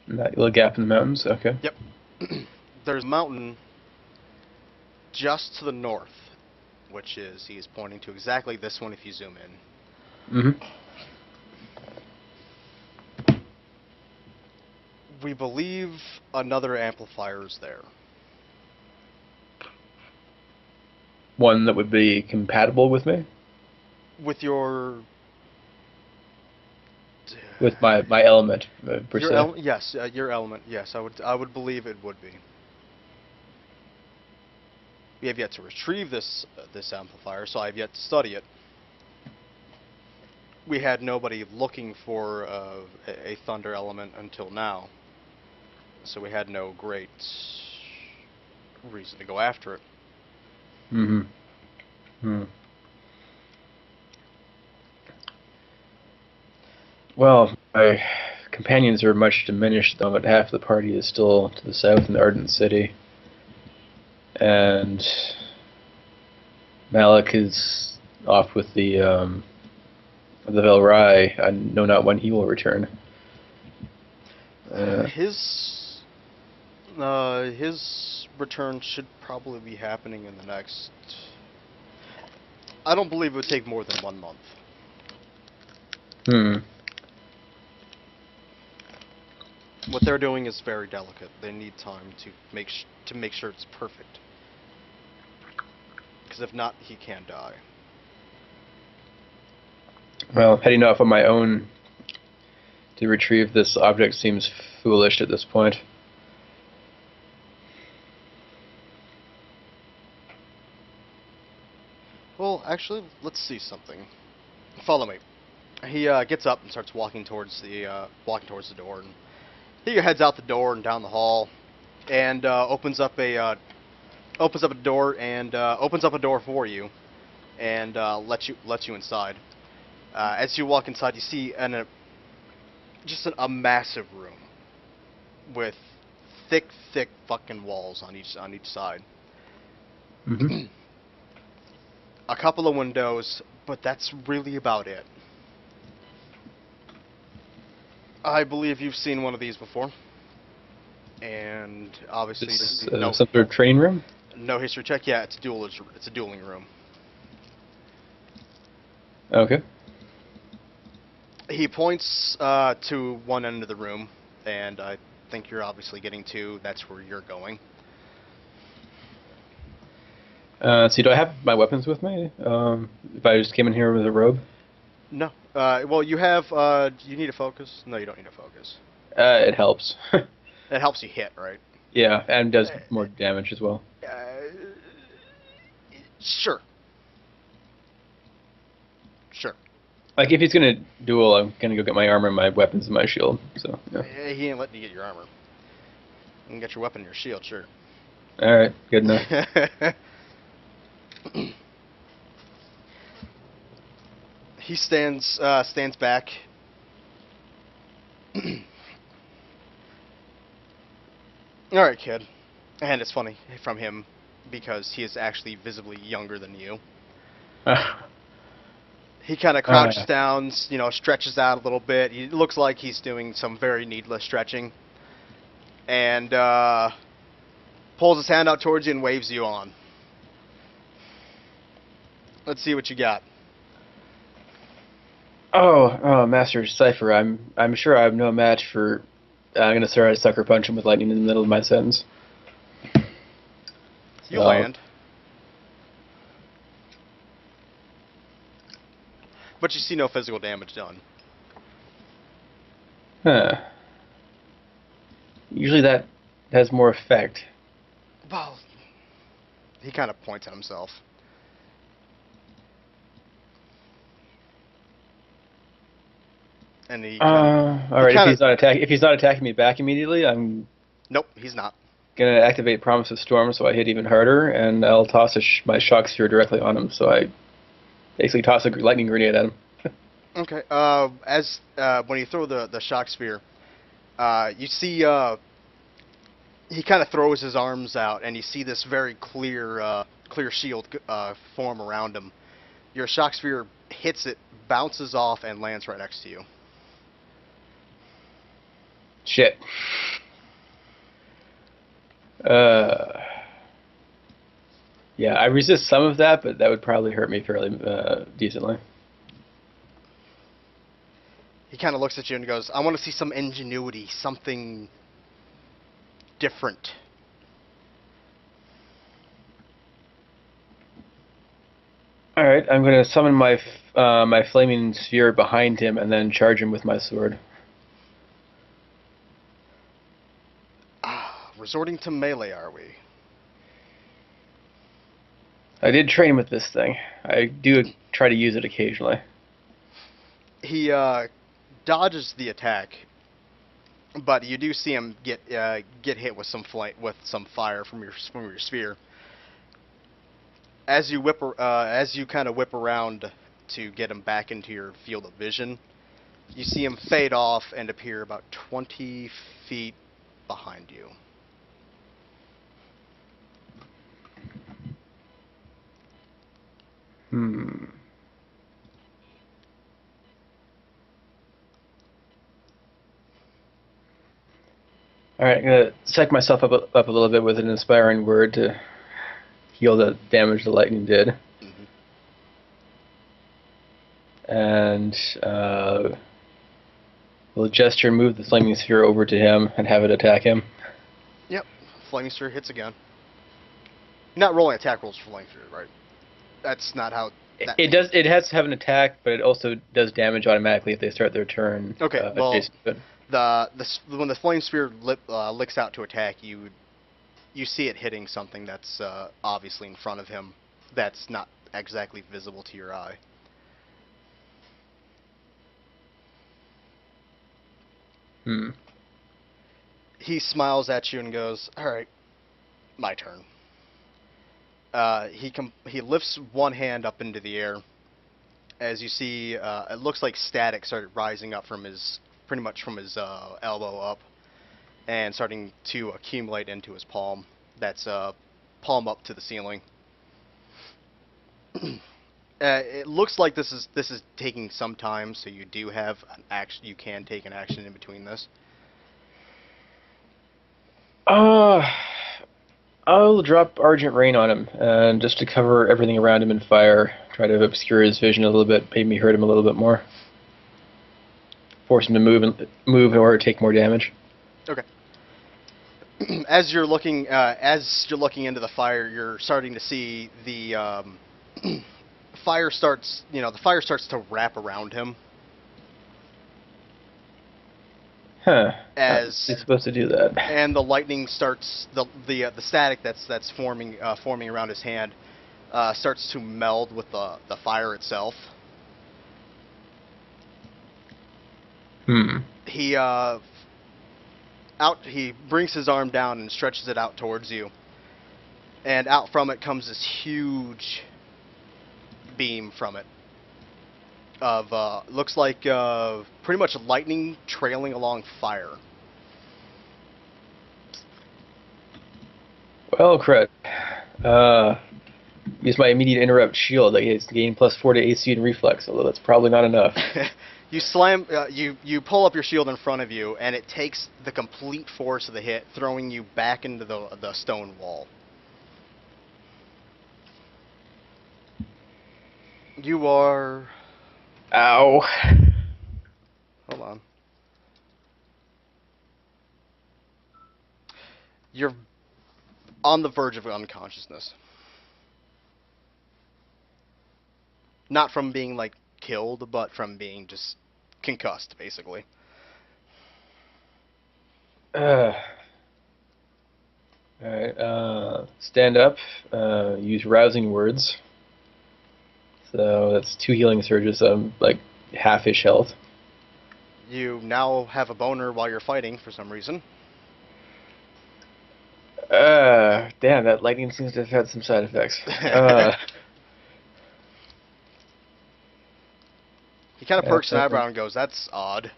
That little gap in the mountains. Okay. Yep. There's a mountain just to the north, which is, he is pointing to exactly this one if you zoom in. Mm-hmm. We believe another amplifier is there. One that would be compatible with me, With your... with my element per your se. yes, your element. Yes, I would believe it would be. We have yet to retrieve this amplifier, so I have yet to study it. We had nobody looking for a thunder element until now, so we had no great reason to go after it. Mm-hmm. Hmm. Well, my companions are much diminished, though, but half the party is still to the south in the Ardent City. And Malik is off with the Velrai. I know not when he will return. His return should probably be happening in the next... I don't believe it would take more than 1 month. Hmm. What they're doing is very delicate. They need time to make sure it's perfect. Because if not, he can die. Well, heading off on my own to retrieve this object seems foolish at this point. Well, actually, let's see something. Follow me. He gets up and starts walking towards the door, and he heads out the door and down the hall, and opens up a door for you, and lets you inside. As you walk inside, you see just a massive room with thick fucking walls on each side. Mm-hmm. A couple of windows, but that's really about it. I believe you've seen one of these before, and obviously This no some sort of training room? no history check. Yeah, it's a dueling room. Okay. He points to one end of the room, and I think you're obviously getting to. That's where you're going. See, do I have my weapons with me? If I just came in here with a robe? No. Well, you have. You need a focus. No, you don't need a focus. It helps. It helps you hit, right? Yeah, and does more damage as well. Sure. Sure. Like, if he's gonna duel, I'm gonna go get my armor, my weapons, and my shield. So, yeah. He ain't letting you get your armor. You can get your weapon and your shield, sure. Alright, good enough. He stands back. Alright, kid. And it's funny from him because he is actually visibly younger than you. He kind of crouches down, stretches out a little bit. He looks like he's doing some very needless stretching. And pulls his hand out towards you and waves you on. Let's see what you got. Oh, Master Cypher, I'm sure I'm no match for... I'm gonna start to sucker punch him with lightning in the middle of my sentence. You land. But you see no physical damage done. Huh. Usually that has more effect. Well, he kind of points at himself. And he All right. kinda- If he's not attacking me back immediately, I'm nope, he's not. gonna activate Promise of Storm, so I hit even harder, and I'll toss my shock sphere directly on him. So I basically toss a lightning grenade at him. Okay. As when you throw the shock sphere, you see he kind of throws his arms out, and you see this very clear shield form around him. Your shock sphere hits it, bounces off, and lands right next to you. Shit. Yeah, I resist some of that, but that would probably hurt me fairly decently. He kind of looks at you and goes, "I want to see some ingenuity, something different." All right, I'm gonna summon my flaming sphere behind him and then charge him with my sword. Resorting to melee, are we? I did train with this thing. I do try to use it occasionally. He dodges the attack, but you do see him get hit with some fire from your sphere. As you kind of whip around to get him back into your field of vision, you see him fade off and appear about 20 feet behind you. All right, I'm gonna psych myself up a little bit with an inspiring word to heal the damage the lightning did, and will gesture, move the flaming sphere over to him, and have it attack him. Yep, flaming sphere hits again. You're not rolling attack rolls for flaming sphere, right? That's not how. It does. It has to have an attack, but it also does damage automatically if they start their turn. Okay, well, adjacent to it. when the flame sphere licks out to attack, you see it hitting something that's obviously in front of him. That's not exactly visible to your eye. He smiles at you and goes, "All right, my turn." He lifts one hand up into the air. As you see, it looks like static started rising up from pretty much from his elbow up, and starting to accumulate into his palm. That's palm up to the ceiling. It looks like this is taking some time, so you do have an action. You can take an action in between this. I'll drop Argent Rain on him, and just to cover everything around him in fire, try to obscure his vision a little bit, maybe hurt him a little bit more, force him to move in order to take more damage. Okay. As you're looking into the fire, you're starting to see the fire starts to wrap around him. Huh. As he's supposed to do that. And the lightning starts, the static that's forming around his hand starts to meld with the fire itself. He brings his arm down and stretches it out towards you, and out from it comes this huge beam from it of looks like pretty much lightning trailing along fire. Well, crit. Use my immediate interrupt shield. I gain +4 to AC and reflex, although that's probably not enough. You slam, you pull up your shield in front of you, and it takes the complete force of the hit, throwing you back into the stone wall. You are... Ow. Hold on. You're on the verge of unconsciousness. Not from being, like, killed, but from being just concussed, basically. Alright, stand up, use rousing words. So that's 2 healing surges, like half-ish health. You now have a boner while you're fighting for some reason. Damn, that lightning seems to have had some side effects. He kind of perks an uh, eyebrow and goes, "That's odd.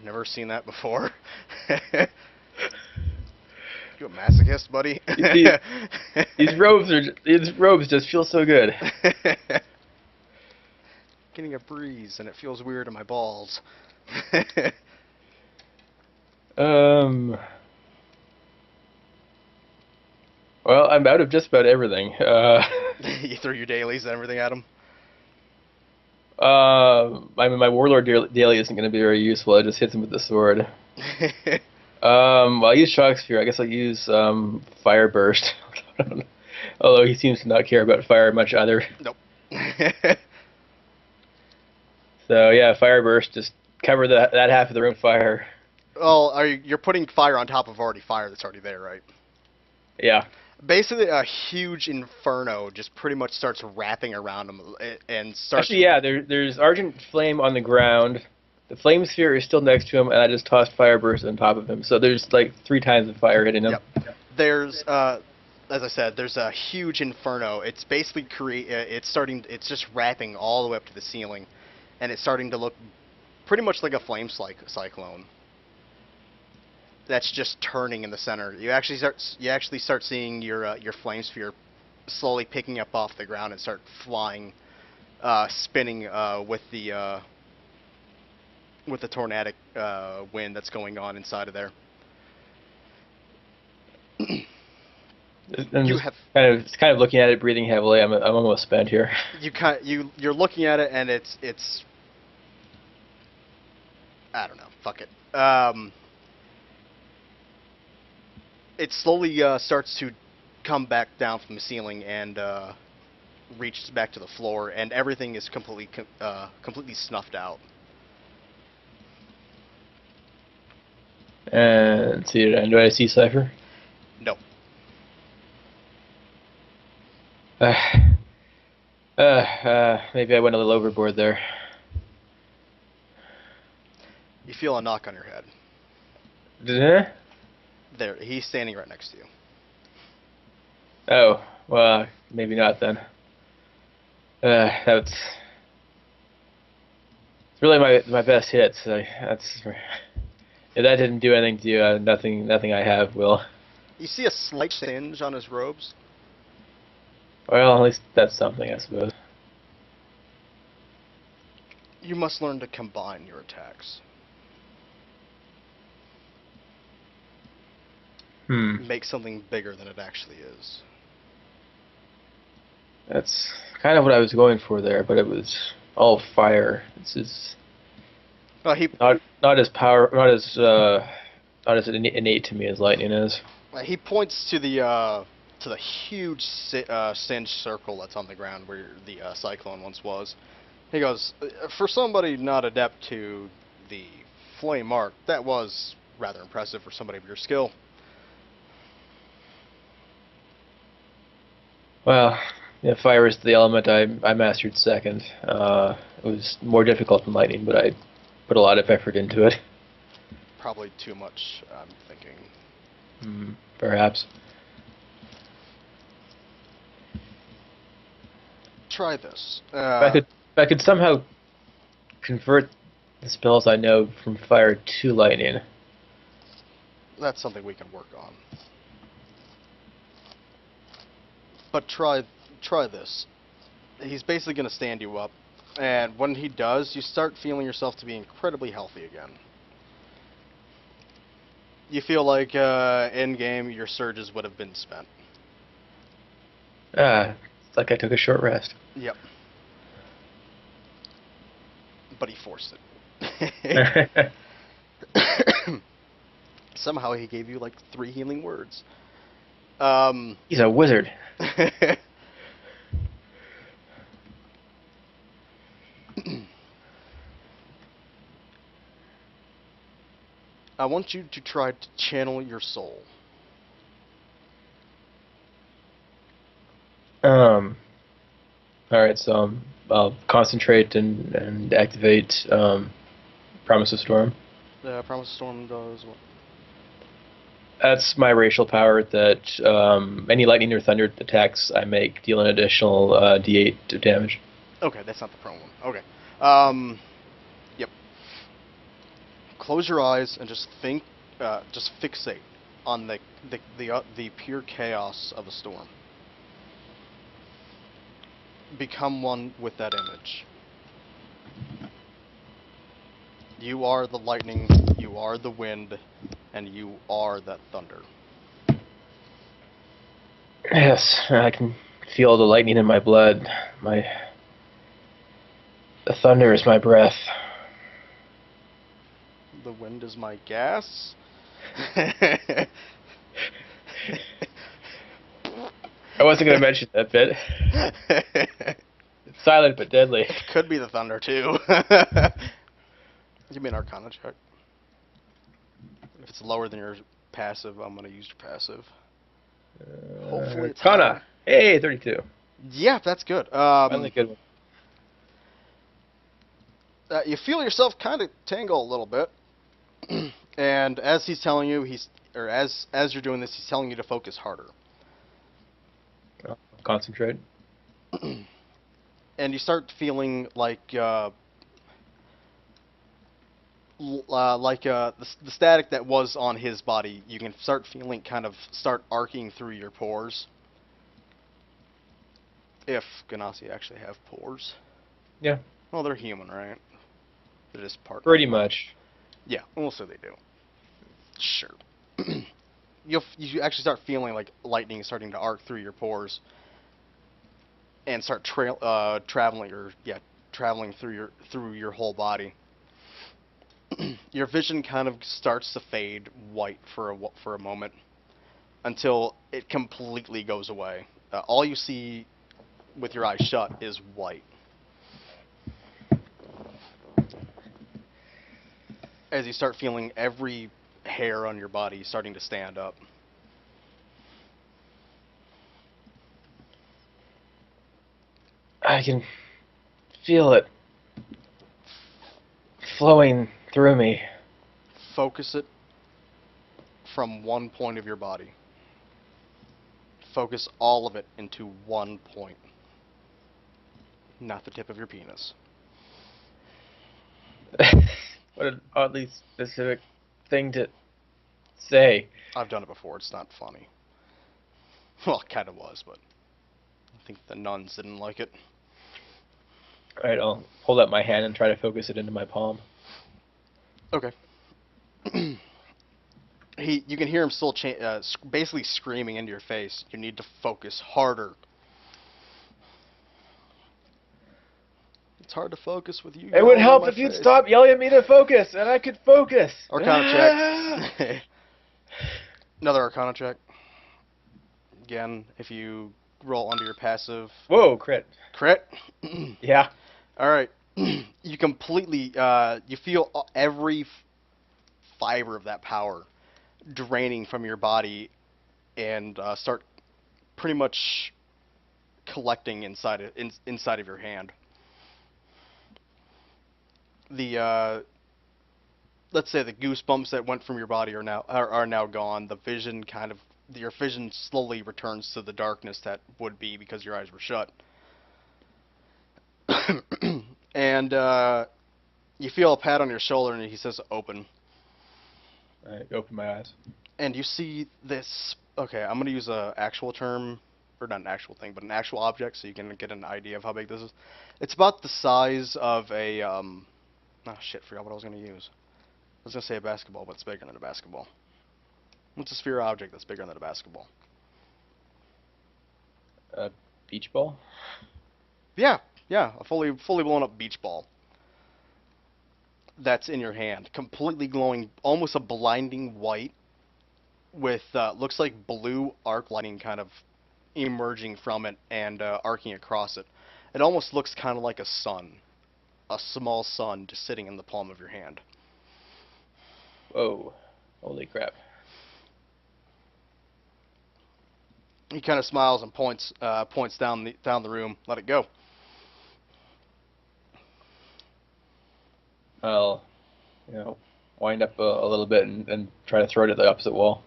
Never seen that before." You a masochist, buddy? these robes just feel so good. Getting a breeze and it feels weird in my balls. Well, I'm out of just about everything. You threw your dailies and everything at him. I mean, my warlord daily isn't going to be very useful. I just hit him with the sword. Well, I'll use shock sphere. I guess I'll use fire burst. Although he seems to not care about fire much either. Nope. So yeah, fire burst. Just cover that half of the room with fire. Well, you're putting fire on top of fire that's already there, right? Yeah. Basically, a huge inferno just pretty much starts wrapping around him and starts. Actually, yeah. There's Argent Flame on the ground. The flame sphere is still next to him, and I just tossed fire burst on top of him. So there's like 3 times the fire hitting him. Yep. There's, as I said, there's a huge inferno. It's basically it's just wrapping all the way up to the ceiling, and it's starting to look pretty much like a flame cyclone. That's just turning in the center. You actually start seeing your flame sphere slowly picking up off the ground and start flying, spinning with the tornadic wind that's going on inside of there. I'm just kind of looking at it, breathing heavily. I'm almost spent here. You're looking at it and it's I don't know. Fuck it. It slowly starts to come back down from the ceiling and reaches back to the floor, and everything is completely snuffed out. And let's see, do I see Cypher? No. Maybe I went a little overboard there. You feel a knock on your head. Did There, he's standing right next to you. Oh, well, maybe not then. It's really my best hit. So if that didn't do anything to you, nothing I have will. You see a slight singe on his robes. Well, at least that's something, I suppose. You must learn to combine your attacks. Make something bigger than it actually is. That's kind of what I was going for there, but it was all fire. This is Well, not as innate to me as lightning is. he points to the huge singed circle that's on the ground where the cyclone once was. He goes, for somebody not adept to the flame art, that was rather impressive for somebody of your skill. Well, yeah, fire is the element I mastered second. It was more difficult than lightning, but I put a lot of effort into it. Probably too much, I'm thinking. Perhaps. Try this. If I could somehow convert the spells I know from fire to lightning. That's something we can work on. But try this. He's basically going to stand you up, and when he does, you start feeling yourself to be incredibly healthy again. You feel like in game your surges would have been spent. It's like I took a short rest. Yep. But he forced it. Somehow he gave you like 3 healing words. He's a wizard. I want you to try to channel your soul. All Alright, so I'll concentrate and activate Promise of Storm. Promise of Storm does what? That's my racial power that any lightning or thunder attacks I make deal an additional D8 of damage. Okay, that's not the prone one. Okay. Yep. Close your eyes and just think, just fixate on the pure chaos of a storm. Become one with that image. You are the lightning, you are the wind, and you are that thunder. Yes, I can feel the lightning in my blood. The thunder is my breath. The wind is my gas. I wasn't going to mention that bit. It's silent but deadly. Could be the thunder too. Give me an Arcana check. If it's lower than your passive, I'm gonna use your passive. Hopefully it's Kana. higher. Hey, 32. Yeah, that's good. Finally a good one. You feel yourself kind of tangle a little bit, and as he's telling you, as you're doing this, he's telling you to focus harder. Concentrate. And you start feeling like the static that was on his body. You can start feeling start arcing through your pores. If Ganassi actually have pores. Yeah. Well, they're human, right? They're just part. Pretty much. Yeah, we'll say they do. Sure. You actually start feeling like lightning starting to arc through your pores, and start traveling through your whole body. Your vision kind of starts to fade white for a moment, until it completely goes away. All you see with your eyes shut is white. As you start feeling every hair on your body starting to stand up. I can feel it flowing through me. Focus it from one point of your body. Focus all of it into one point. Not the tip of your penis. What an oddly specific thing to say. I've done it before. It's not funny. Well, it kind of was, but I think the nuns didn't like it. Alright, I'll hold up my hand and try to focus it into my palm. Okay. You can hear him still basically screaming into your face. You need to focus harder. It's hard to focus with you. It would yelling in help my if you'd face. stop yelling at me to focus, and I could focus. Arcana check. Another Arcana check. Again, if you roll under your passive. Whoa, crit. Crit? Yeah. Alright. You completely, you feel every fiber of that power draining from your body and start pretty much collecting inside of your hand. The let's say the goosebumps that went from your body are now gone. The vision your vision slowly returns to the darkness that would be because your eyes were shut. And you feel a pat on your shoulder, and he says, "Open." I open my eyes. And you see this. Okay, I'm gonna use a actual term, or not an actual thing, but an actual object, so you can get an idea of how big this is. It's about the size of a oh shit, forgot what I was gonna use. I was gonna say a basketball, but it's bigger than a basketball. What's a sphere object that's bigger than a basketball? A beach ball? Yeah, a fully blown up beach ball. That's in your hand, completely glowing, almost a blinding white, with looks like blue arc lighting kind of emerging from it and arcing across it. It almost looks kind of like a sun, a small sun just sitting in the palm of your hand. Whoa. Holy crap. He kind of smiles and points down the room. Let it go. wind up a little bit and try to throw it at the opposite wall.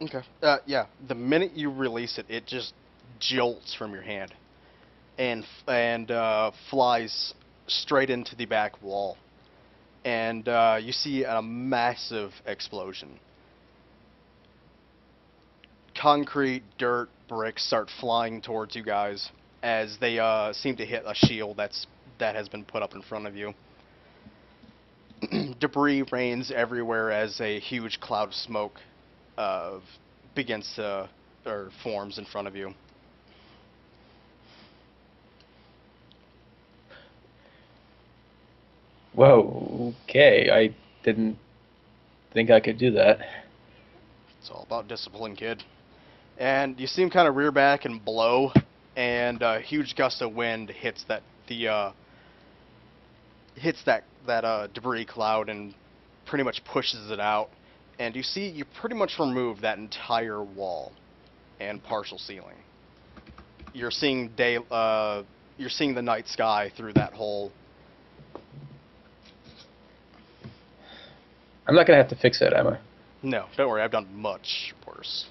Okay. Yeah. The minute you release it, it just jolts from your hand and flies straight into the back wall, and you see a massive explosion. Concrete, dirt, bricks start flying towards you guys as they seem to hit a shield that has been put up in front of you. Debris rains everywhere as a huge cloud of smoke begins to or forms in front of you. Whoa, okay. I didn't think I could do that. It's all about discipline, kid. And you see him kind of rear back and blow, and a huge gust of wind hits that debris cloud and pretty much pushes it out. And you pretty much remove that entire wall and partial ceiling. You're seeing you're seeing the night sky through that hole. I'm not gonna have to fix it, am I? No, don't worry, I've done much worse.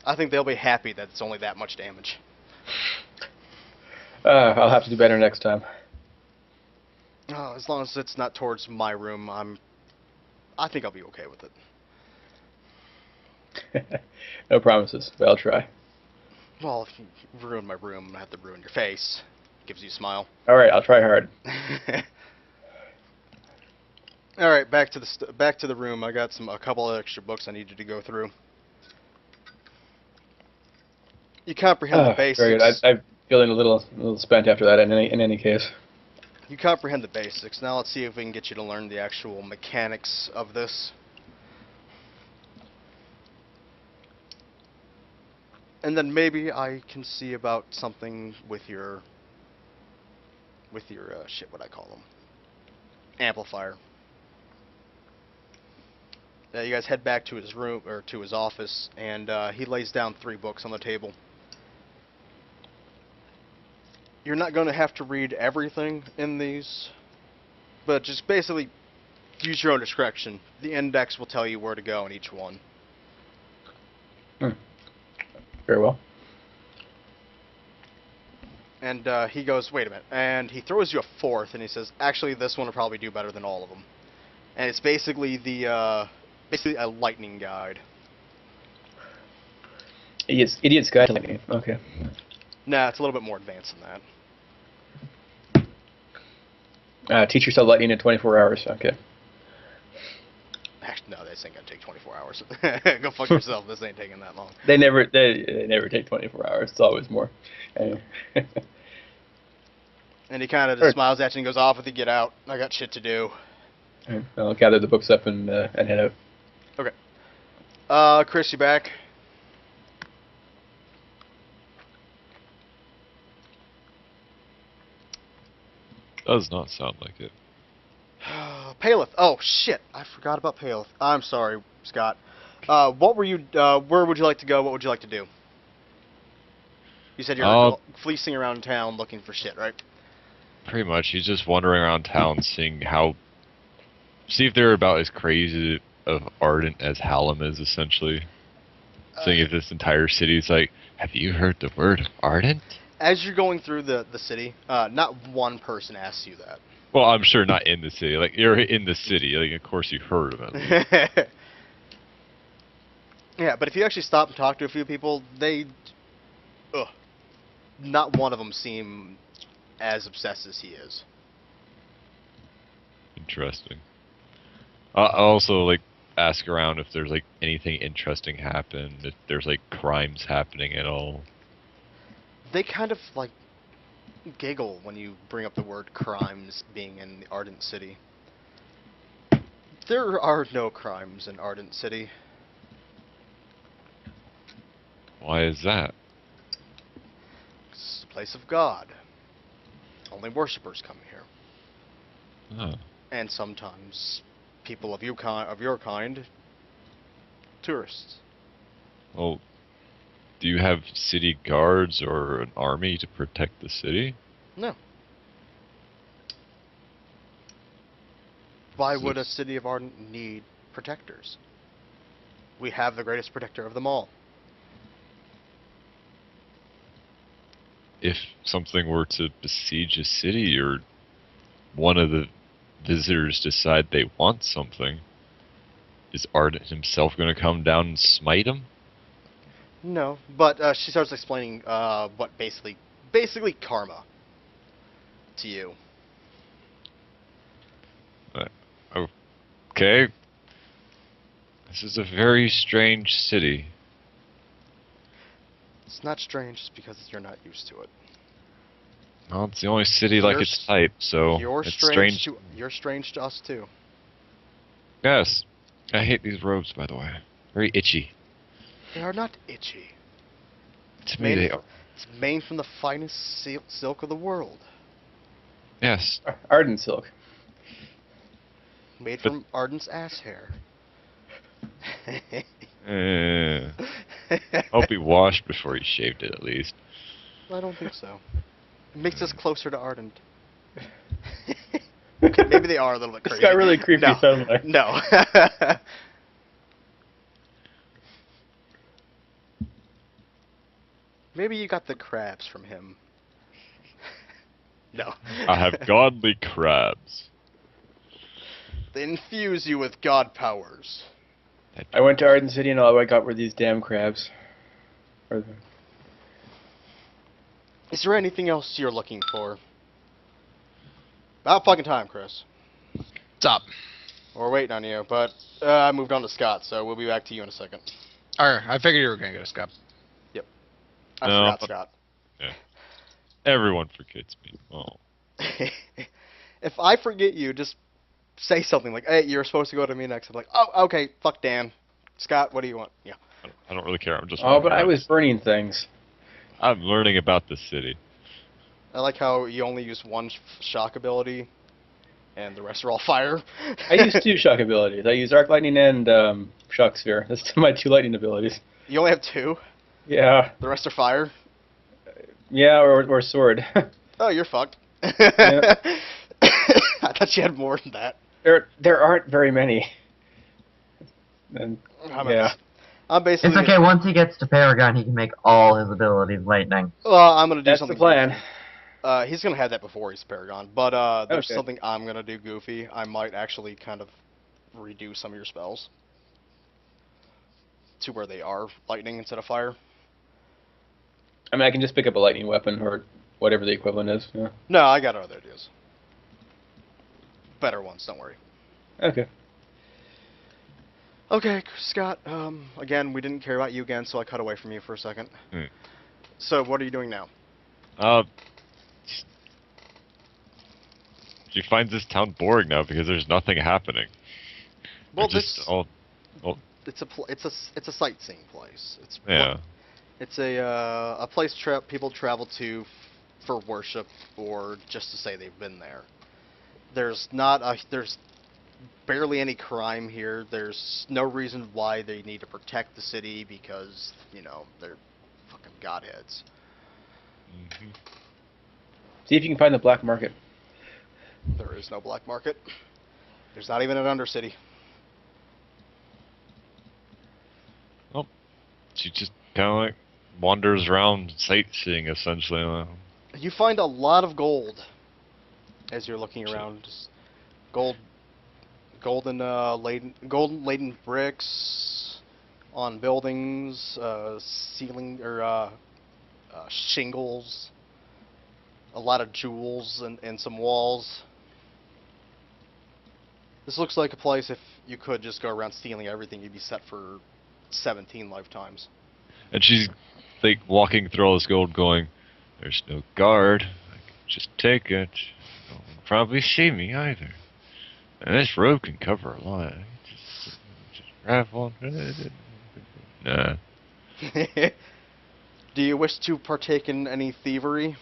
I think they'll be happy that it's only that much damage. I'll have to do better next time. As long as it's not towards my room, I think I'll be okay with it. No promises, but I'll try. Well, if you ruin my room, I have to ruin your face. Gives you a smile. All right, I'll try hard. All right, back to the room. I got a couple of extra books I need you to go through. You comprehend the basics. Very good. I'm feeling a little spent after that. In any case. You comprehend the basics. Now let's see if we can get you to learn the actual mechanics of this. And then maybe I can see about something with your shit, what I call them, amplifier. Now you guys head back to his room or to his office, and he lays down 3 books on the table. You're not going to have to read everything in these, but just basically use your own discretion. The index will tell you where to go in each one. Very well. And he goes, wait a minute, and he throws you a 4th, and he says, actually, this one will probably do better than all of them. And it's basically basically a lightning guide. Idiot's Guide to Lightning. Okay. Nah, it's a little bit more advanced than that. Teach yourself lightning in 24 hours. Okay. Actually, no, this ain't gonna take 24 hours. Go fuck yourself. This ain't taking that long. They never take 24 hours. It's always more. Anyway. And he kind of just smiles at you and goes, off with you, get out. I got shit to do. I'll gather the books up and head out. Okay. Chris, you back? Does not sound like it. Paleth. Oh, shit. I forgot about Paleth. I'm sorry, Scott. What were you, where would you like to go? What would you like to do? You said you're fleecing around town looking for shit, right? Pretty much. He's just wandering around town see if they're about as crazy of ardent as Hallam is, essentially. Seeing if this entire city is like, have you heard the word ardent? As you're going through the city, not one person asks you that. Well, I'm sure not in the city. Like, you're in the city. Like, of course you heard of it. Yeah, but if you actually stop and talk to a few people, not one of them seem as obsessed as he is. Interesting. I'll also, like, ask around if there's, like, anything interesting happened, if there's, like, crimes happening at all. They kind of, like, giggle when you bring up the word crimes being in the Ardent City. There are no crimes in Ardent City. Why is that? It's the place of God. Only worshippers come here. Oh. And sometimes people of your kind, tourists. Well, do you have city guards or an army to protect the city? No. Why would a city of Ardent need protectors? We have the greatest protector of them all. If something were to besiege a city, or one of the visitors decide they want something, is Ardent himself going to come down and smite him? No, but she starts explaining what basically karma to you. Okay. This is a very strange city. It's not strange just because you're not used to it. Well, it's the only city like You're its s- type, so You're it's strange strange. you're strange to us too. Yes. I hate these robes, by the way. Very itchy. They are not itchy. To me, they are. It's made from the finest silk of the world. Yes. Arden silk. Made But- from Arden's ass hair. Hope he washed before he shaved it, at least. I don't think so. It makes us closer to Ardent. Okay, maybe they are a little bit This crazy. got really creepy No. suddenly. No. Maybe you got the crabs from him. No. I have godly crabs. They infuse you with god powers. I went to Arden City and all I got were these damn crabs. Or Is there anything else you're looking for? About fucking time, Chris. Stop. We're waiting on you, but I moved on to Scott, so we'll be back to you in a second. Alright, I figured you were gonna go to Scott. I No, forgot but- Scott. Everyone forgets me. Oh. If I forget you, just say something like, "Hey, you're supposed to go to me next." I'm like, "Oh, okay. Fuck Dan. Scott, what do you want?" Yeah. I don't really care. I'm just. oh, but wondering. I was burning things. I'm learning about the city. I like how you only use one shock ability, and the rest are all fire. I used 2 shock abilities. I used Arc Lightning and Shock Sphere. That's my 2 lightning abilities. You only have 2. Yeah. The rest are fire. Yeah, or sword. Oh, you're fucked. Yeah. I thought you had more than that. there aren't very many. And yeah. I'm basically. It's okay, once he gets to Paragon, he can make all his abilities lightning. Well, I'm gonna do That's something. the plan. He's gonna have that before he's Paragon, but there's Okay. something I'm gonna do goofy. I might actually kind of redo some of your spells to where they are lightning instead of fire. I mean, I can just pick up a lightning weapon or whatever the equivalent is. Yeah. No, I got other ideas. Better ones, don't worry. Okay. Okay, Scott. Again, we didn't care about you again, so I cut away from you for a second. Hmm. So, what are you doing now? She finds this town boring now because there's nothing happening. Well, They're just all. it's a sightseeing place. Yeah. It's a place people travel to for worship or just to say they've been there. There's barely any crime here. There's no reason why they need to protect the city because, they're fucking godheads. Mhm. See if you can find the black market. There is no black market. There's not even an Undercity. She just kind of like wanders around sightseeing, essentially. You find a lot of gold as you're looking around. Just golden laden bricks on buildings, ceiling or shingles. A lot of jewels and some walls. This looks like a place if you could just go around stealing everything, you'd be set for 17 lifetimes. And she's like walking through all this gold, going, "There's no guard. I can just take it. No one will probably see me either. And this robe can cover a lot. Just grab one. Nah. Do you wish to partake in any thievery?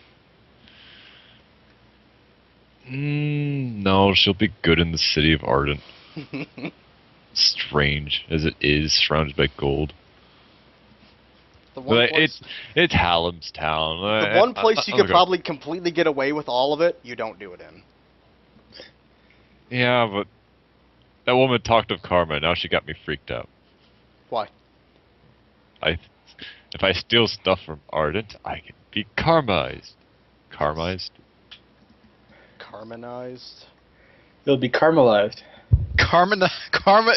No, she'll be good in the city of Ardent. Strange as it is, surrounded by gold. The one But place, it's Hallam's town. the one place you could Okay. probably completely get away with all of it, you don't do it in. Yeah, but That woman talked of karma. Now she got me freaked out. Why? If I steal stuff from Ardent, I can be karmized. Karmized? Carmenized? It'll be caramelized. Karma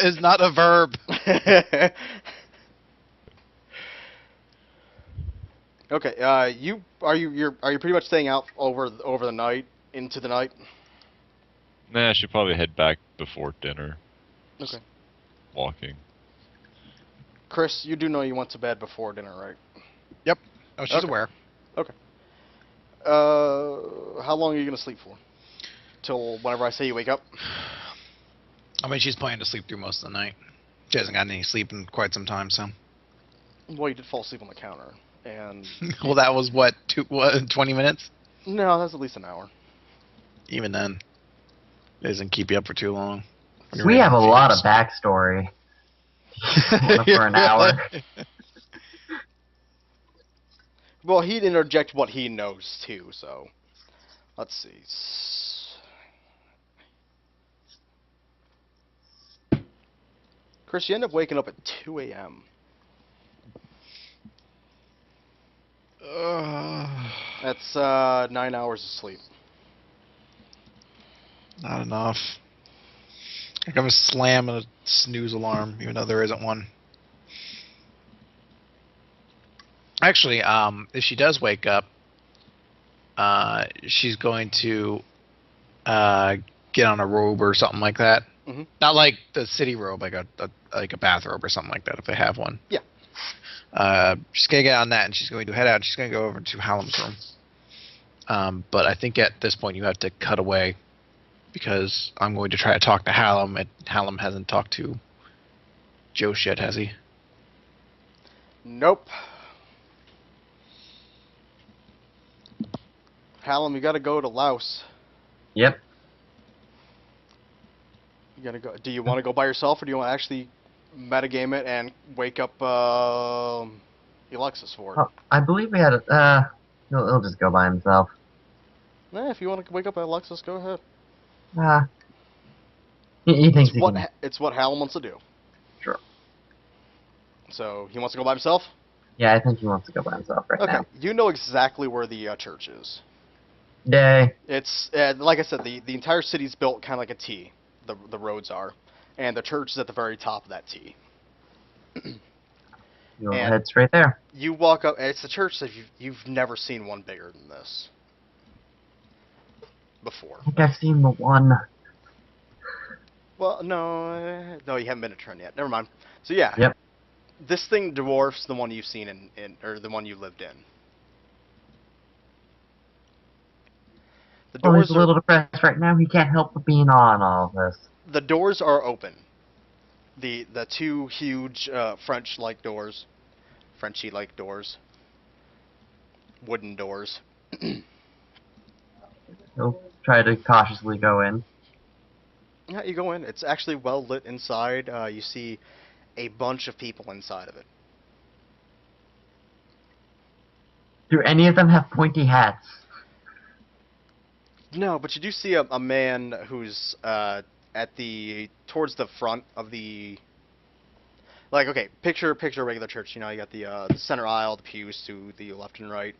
is not a verb. Okay. Are you pretty much staying out over the night into the night? Nah, I should probably head back before dinner. Okay. Walking. Chris, you do know you went to bed before dinner, right? Oh, she's Okay. aware. How long are you gonna sleep for? Till whenever I say you wake up? I mean, she's planning to sleep through most of the night. She hasn't gotten any sleep in quite some time, so. Well, you did fall asleep on the counter, and Well, that was what, 20 minutes? no, that's at least an hour. Even then, it doesn't keep you up for too long. When you're We reading have a lot of reviews. backstory. For an hour. Well, he'd interject what he knows too. So, let's see. Chris, you end up waking up at 2 a.m. That's 9 hours of sleep. Not enough. I'm gonna slam a snooze alarm, even though there isn't one. Actually, if she does wake up, she's going to get on a robe or something like that. Mhm. Not like the city robe, like a bathrobe or something like that, if they have one. Yeah. She's gonna get on that, and she's going to head out. She's gonna go over to Hallam's room. But I think at this point you have to cut away, because I'm going to try to talk to Hallam, and Hallam hasn't talked to Josh yet, has he? Nope. Hallam, you gotta go to Laos. Yep. You gotta go. Do you want to go by yourself, or do you want to actually metagame it and wake up Alexis for it? Oh, I believe we had a, he'll just go by himself. If you want to wake up Alexis, go ahead. He thinks It's he what can. it's what Hallam wants to do. Sure. So he wants to go by himself. Yeah, I think he wants to go by himself right Okay, now. you know exactly where the church is. Yay. It's like I said, the entire city's built kind of like a T. The roads are, and the church is at the very top of that T. You'll And- head straight there. You walk up, and it's a church that you've never seen one bigger than this before. I think I've seen the one. Well, no, you haven't been to Trent yet. Never mind. So yeah, Yep. This thing dwarfs the one you've seen in or the one you lived in. The Oh, he's doors a little depressed right now. He can't help but being on all of this. the doors are open. The two huge French-like doors, Frenchy-like doors, wooden doors. He'll try to cautiously go in. Yeah, you go in. It's actually well lit inside. You see a bunch of people inside of it. Do any of them have pointy hats? No, but you do see a man who's towards the front of the. Like, okay, picture a regular church. You know, you got the center aisle, the pews to the left and right.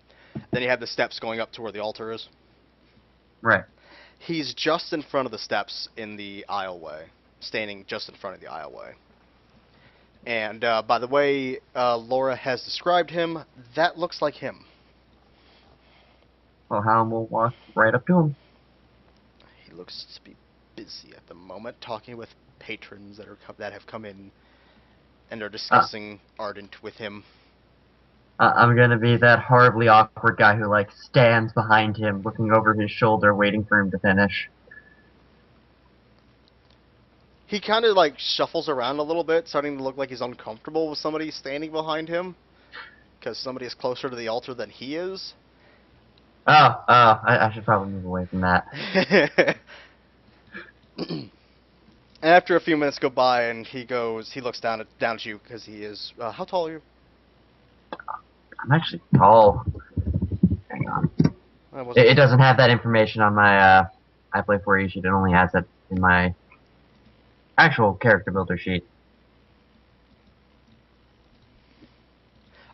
Then you have the steps going up to where the altar is. Right. He's just in front of the steps in the aisleway, standing just in front of the aisleway. And by the way Laura has described him, that looks like him. Well, Hallam will walk right up to him. He looks to be busy at the moment, talking with patrons that have come in and are discussing Ardent with him. I'm gonna be that horribly awkward guy who, like, stands behind him, looking over his shoulder, waiting for him to finish. He kind of like shuffles around a little bit, starting to look like he's uncomfortable with somebody standing behind him, because somebody is closer to the altar than he is. I should probably move away from that. After a few minutes go by, and he looks down at you because he is. How tall are you? I'm actually tall. Hang on. It doesn't have that information on my, I play 4E sheet. It only has it in my actual character builder sheet.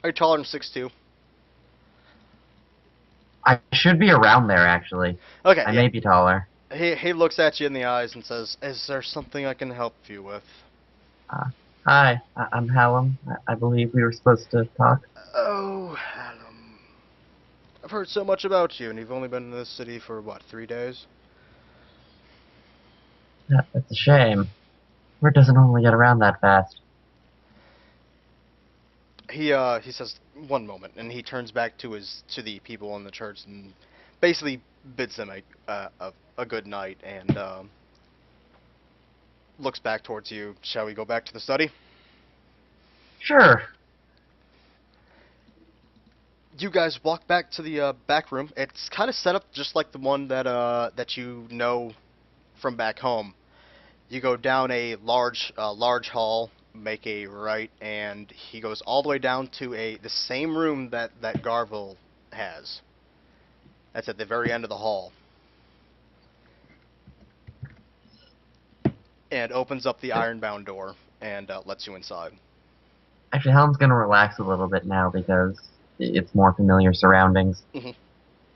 Are you taller than 6'2"? I should be around there, actually. Okay, I yeah. may be taller. He looks at you in the eyes and says, "Is there something I can help you with?" Hi, I'm Hallam. I believe we were supposed to talk. Oh, Hallam. I've heard so much about you, and you've only been in this city for, what, 3 days? That's a shame. Word doesn't normally get around that fast. He says, "One moment," and he turns back to the people in the church and basically bids them a good night and looks back towards you. Shall we go back to the study? Sure. You guys walk back to the back room. It's kind of set up just like the one that you know from back home. You go down a large hall, make a right, and he goes all the way down to the same room that Garville has. That's at the very end of the hall. And opens up the iron-bound door and lets you inside. Actually, Hallam's gonna relax a little bit now because it's more familiar surroundings.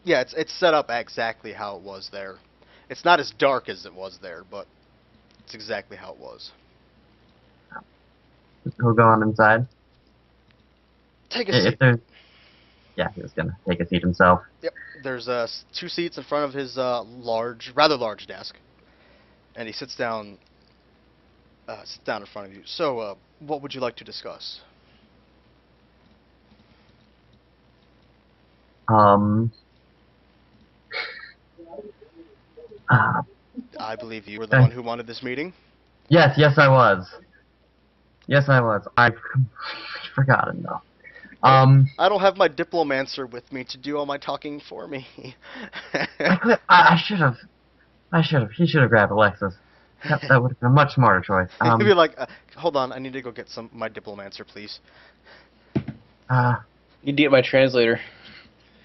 Yeah, it's set up exactly how it was there. It's not as dark as it was there, but it's exactly how it was. He'll go on inside. Take a If seat. there's... Yeah, he was gonna take a seat himself. Yep. There's 2 seats in front of his rather large desk, and he sits down in front of you. So, what would you like to discuss? I believe you were the one who wanted this meeting. Yes, I was. Yes, I was. I completely forgot though. I don't have my diplomancer with me to do all my talking for me. I should have. He should have grabbed Alexis. That would have been a much smarter choice. He'd be like, hold on, I need to go get my diplomancer, please. Need to get my translator.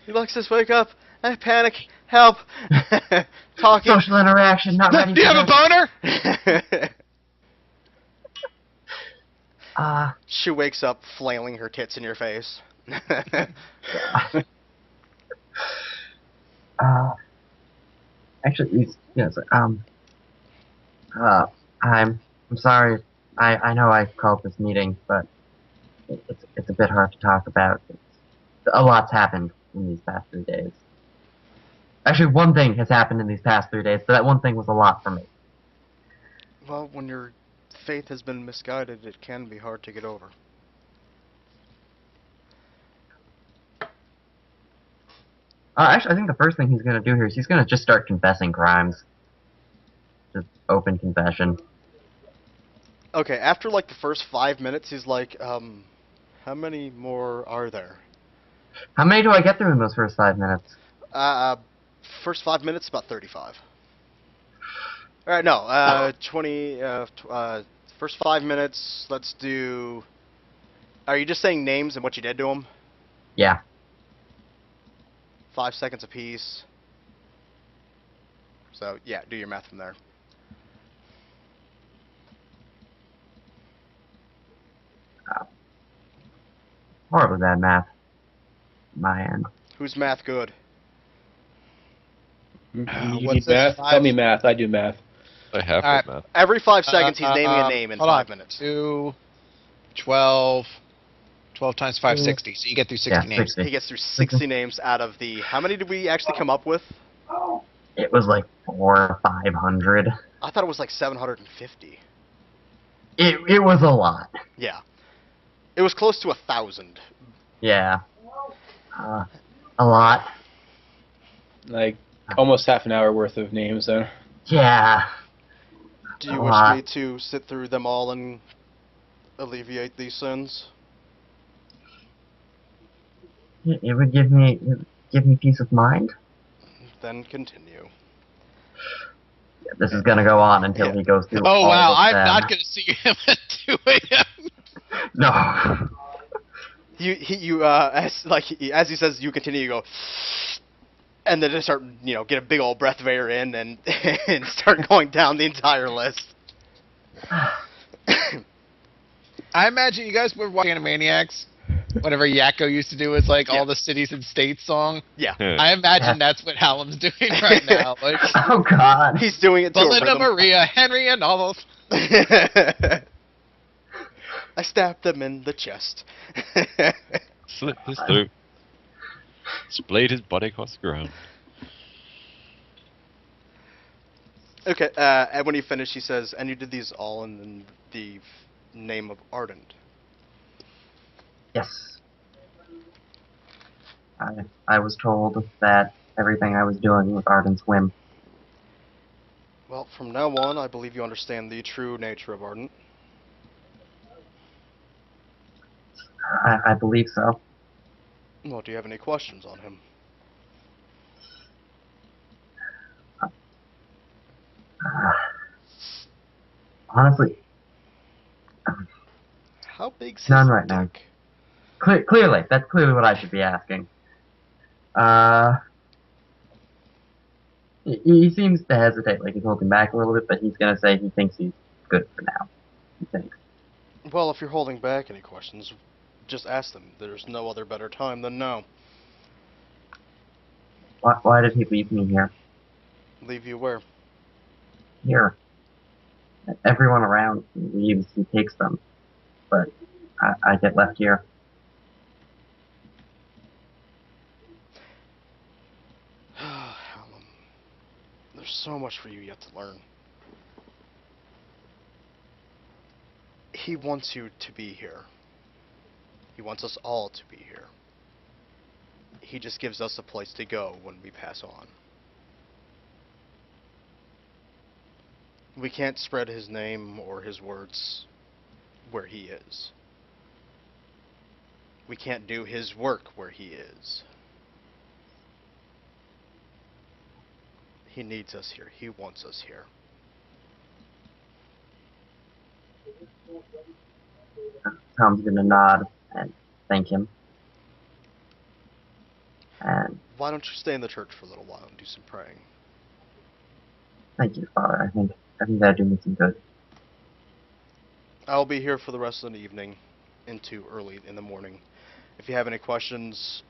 Alexis, wake up! I panic! Help! Talking. Social interaction, not ready. Do you have a boner? She wakes up flailing her tits in your face. Actually, yes. I'm sorry. I know I called this meeting, but it's a bit hard to talk about. A lot's happened in these past 3 days. Actually, one thing has happened in these past 3 days, but that one thing was a lot for me. Well, when your faith has been misguided, it can be hard to get over. Actually, I think the first thing he's gonna do here is he's gonna just start confessing crimes. Just open confession. Okay, after like the first 5 minutes, he's like, how many more are there? How many do I get through in those first 5 minutes? First 5 minutes, about 35. Alright, no, 20, first 5 minutes, let's do... Are you just saying names and what you did to them? Yeah. 5 seconds apiece. So, yeah, do your math from there. Horribly bad math. My end. Who's math good? You what's need this, math? 5? Tell me math. I do math. I have Alright. math. Every 5 seconds, he's naming a name in hold 5 on. minutes. 2, 12, 12 times 5, 60. So you get through 60 Yeah, names. 60. He gets through 60 names out of the... How many did we actually come up with? It was like 400 or 500. I thought it was like 750. It was a lot. Yeah. It was close to 1,000. Yeah. A lot. Like almost half an hour worth of names then. Yeah. Do you A wish lot. me to sit through them all and alleviate these sins? It would give me peace of mind. Then continue. This is gonna go on until Yeah. he goes through. Oh all wow, of I'm them. not gonna see him at 2 a.m. No. As he says, you continue. You go, and then just start, get a big old breath of air in and and start going down the entire list. I imagine you guys were watching Animaniacs. Whatever Yakko used to do was like Yeah. all the cities and states song. Yeah. I imagine that's what Hallam's doing right now. Like Oh God. He's doing it to a Belinda rhythm. Maria, Henry and all those. I stabbed him in the chest. Slit his throat. Splayed his body across the ground. Okay, and when he finished, he says, and you did these all in the name of Ardent. Yes. I was told that everything I was doing was Arden's whim. Well, from now on, I believe you understand the true nature of Ardent. I believe so. Well, do you have any questions on him? Honestly, How big's his None right now. dick? clearly, that's clearly what I should be asking. He seems to hesitate, like he's holding back a little bit, but he's gonna say he thinks he's good for now. He thinks. Well, if you're holding back any questions, just ask them. There's no other better time than now. Why did he leave me here? Leave you where? Here. Everyone around leaves, he takes them. But I get left here. Hallam, there's so much for you yet to learn. He wants you to be here. He wants us all to be here. He just gives us a place to go when we pass on. We can't spread his name or his words where he is. We can't do his work where he is. He needs us here. He wants us here. Tom's gonna nod and thank him. And Why don't you stay in the church for a little while and do some praying? thank you, Father. I think that'd do me some good. I'll be here for the rest of the evening into early in the morning. If you have any questions,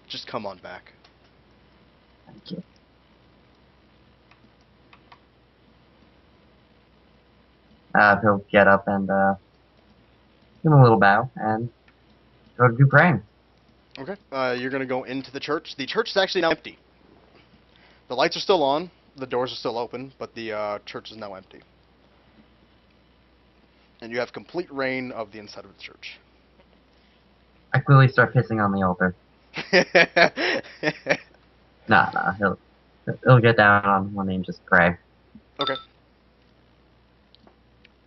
just come on back. Thank you. He'll get up and give him a little bow and go to do praying. Okay. You're going to go into the church. The church is actually now empty. The lights are still on. The doors are still open, but the church is now empty. And you have complete reign of the inside of the church. I clearly start pissing on the altar. Nah, he'll get down on one knee and just pray. Okay.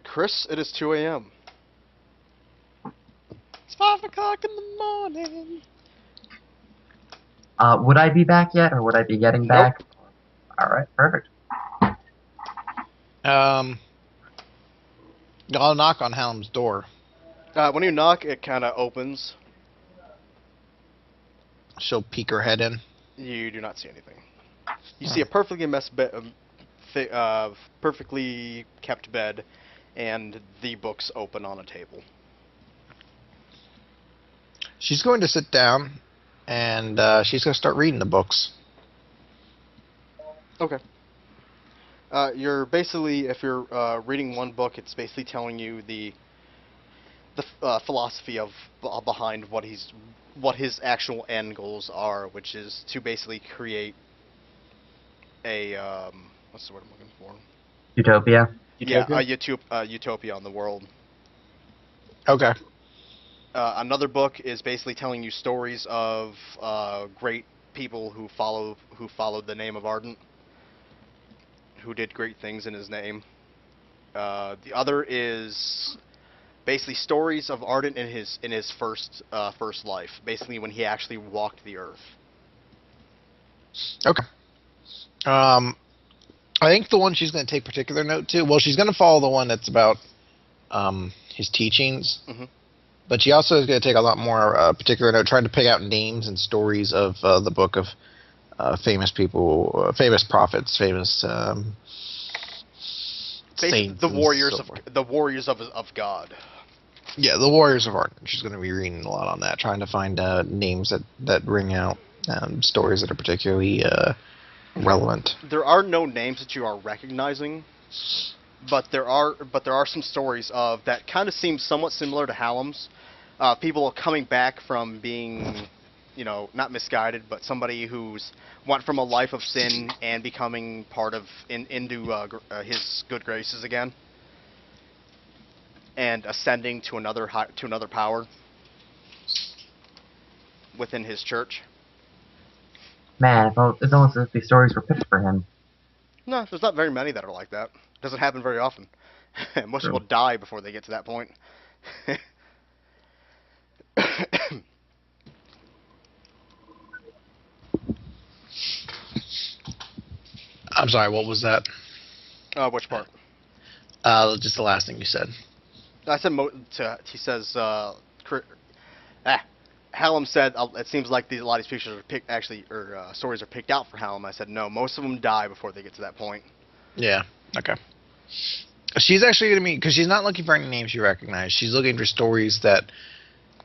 Chris, it is 2 a.m. It's 5 o'clock in the morning. Would I be back yet, or would I be getting back? Alright, perfect. I'll knock on Hallam's door. When you knock, it kind of opens. She'll peek her head in. You do not see anything. You see a perfectly perfectly kept bed, and the books open on a table. She's going to sit down, and she's going to start reading the books. Okay. You're basically, if you're reading one book, it's basically telling you the philosophy of behind what his actual end goals are, which is to basically create a what's the word I'm looking for? Utopia. Yeah, a utopia on the world. Okay. Another book is basically telling you stories of great people who followed the name of Ardent, who did great things in his name. The other is basically stories of Ardent in his first life, basically when he actually walked the earth. Okay. I think the one she's going to take particular note to, well, she's going to follow the one that's about his teachings, Mhm. but she also is going to take a lot more particular note, trying to pick out names and stories of the book of famous people, famous prophets, famous saints. the and warriors so of forth. God. Yeah, the Warriors of Arden. She's going to be reading a lot on that, trying to find names that ring out, stories that are particularly relevant. There are no names that you are recognizing, but there are some stories of that kind of seem somewhat similar to Hallam's. People coming back from being, not misguided, but somebody who's went from a life of sin and becoming part of into his good graces again, and ascending to another power within his church. Man, it's almost as if these stories were picked for him. No, there's not very many that are like that. Doesn't happen very often. Most True. people die before they get to that point. I'm sorry, what was that? Which part? Just the last thing you said. I said he says. Hallam said it seems like a lot of these pictures are stories are picked out for Hallam. I said no, most of them die before they get to that point. Yeah. Okay. She's actually going to be, because she's not looking for any names you recognize. She's looking for stories that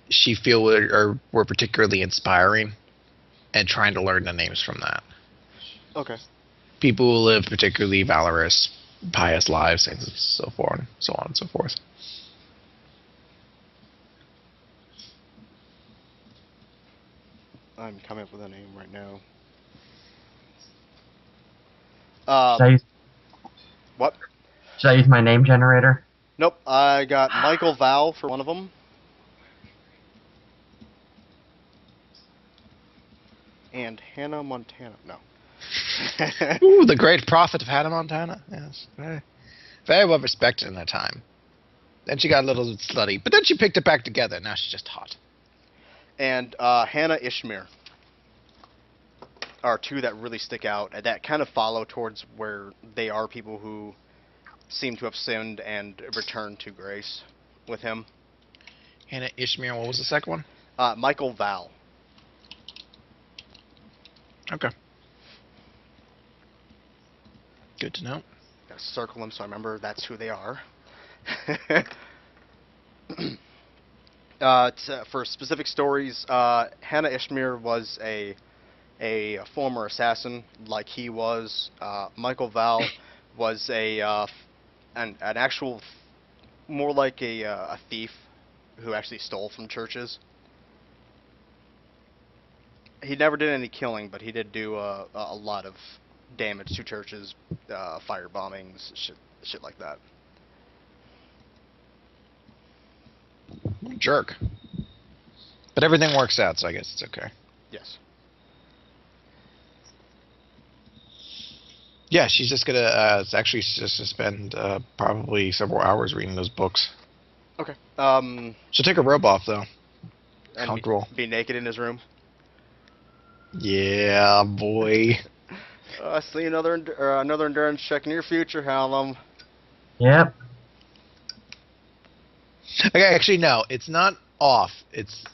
she feel were particularly inspiring, and trying to learn the names from that. Okay. People who live particularly valorous, pious lives, and so forth, so on and so forth. I'm coming up with a name right now. Should I use, What? should I use my name generator? Nope. I got Michael Val for one of them. And Hannah Montana. No. Ooh, the great prophet of Hannah Montana. Yes, very, very well respected in her time. Then she got a little slutty, but then she picked it back together. Now she's just hot. And Hannah Ishmael are two that really stick out and that kind of follow towards where they are people who seem to have sinned and returned to grace with him. Hannah Ishmael. What was the second one? Michael Val. Okay. Good to know. Gotta circle them so I remember that's who they are. For specific stories, Hannah Ishmael was a former assassin, like he was. Michael Val was an actual, more like a thief who actually stole from churches. He never did any killing, but he did do a lot of damage to churches, fire bombings, shit like that. Jerk. But everything works out, so I guess it's okay. Yes. Yeah, she's just gonna actually just to spend probably several hours reading those books. Okay. She'll take her robe off though. And Comfortable. be naked in his room. Yeah, boy. I see another endurance check in your future, Hallam. Yep. Okay, actually no, it's not off. It's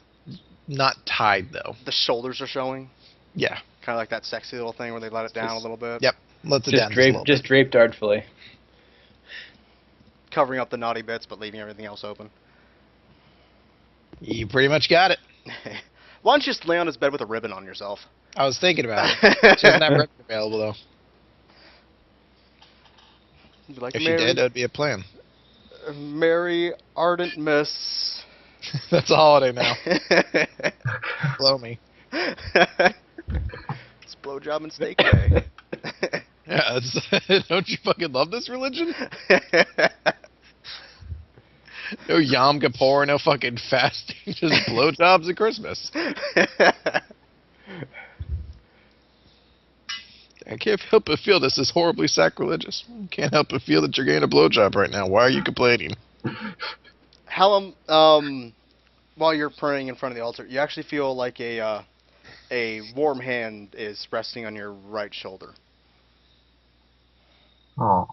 not tied though. The shoulders are showing. Yeah. Kind of like that sexy little thing where they let it down a little bit. Yep. Let's it down Just draped artfully. Covering up the naughty bits, but leaving everything else open. You pretty much got it. Why don't you just lay on his bed with a ribbon on yourself? I was thinking about it. She doesn't have ribbon available though. Be like, If she did, that would be a plan. Merry Ardent Miss. That's a holiday now. Blow me. It's blowjob and steak day. Yeah, don't you fucking love this religion? No Yom Kippur, no fucking fasting, just blowjobs at Christmas. I can't help but feel this is horribly sacrilegious. Can't help but feel that you're getting a blowjob right now. Why are you complaining? Hallam, while you're praying in front of the altar, you actually feel like a warm hand is resting on your right shoulder. Oh.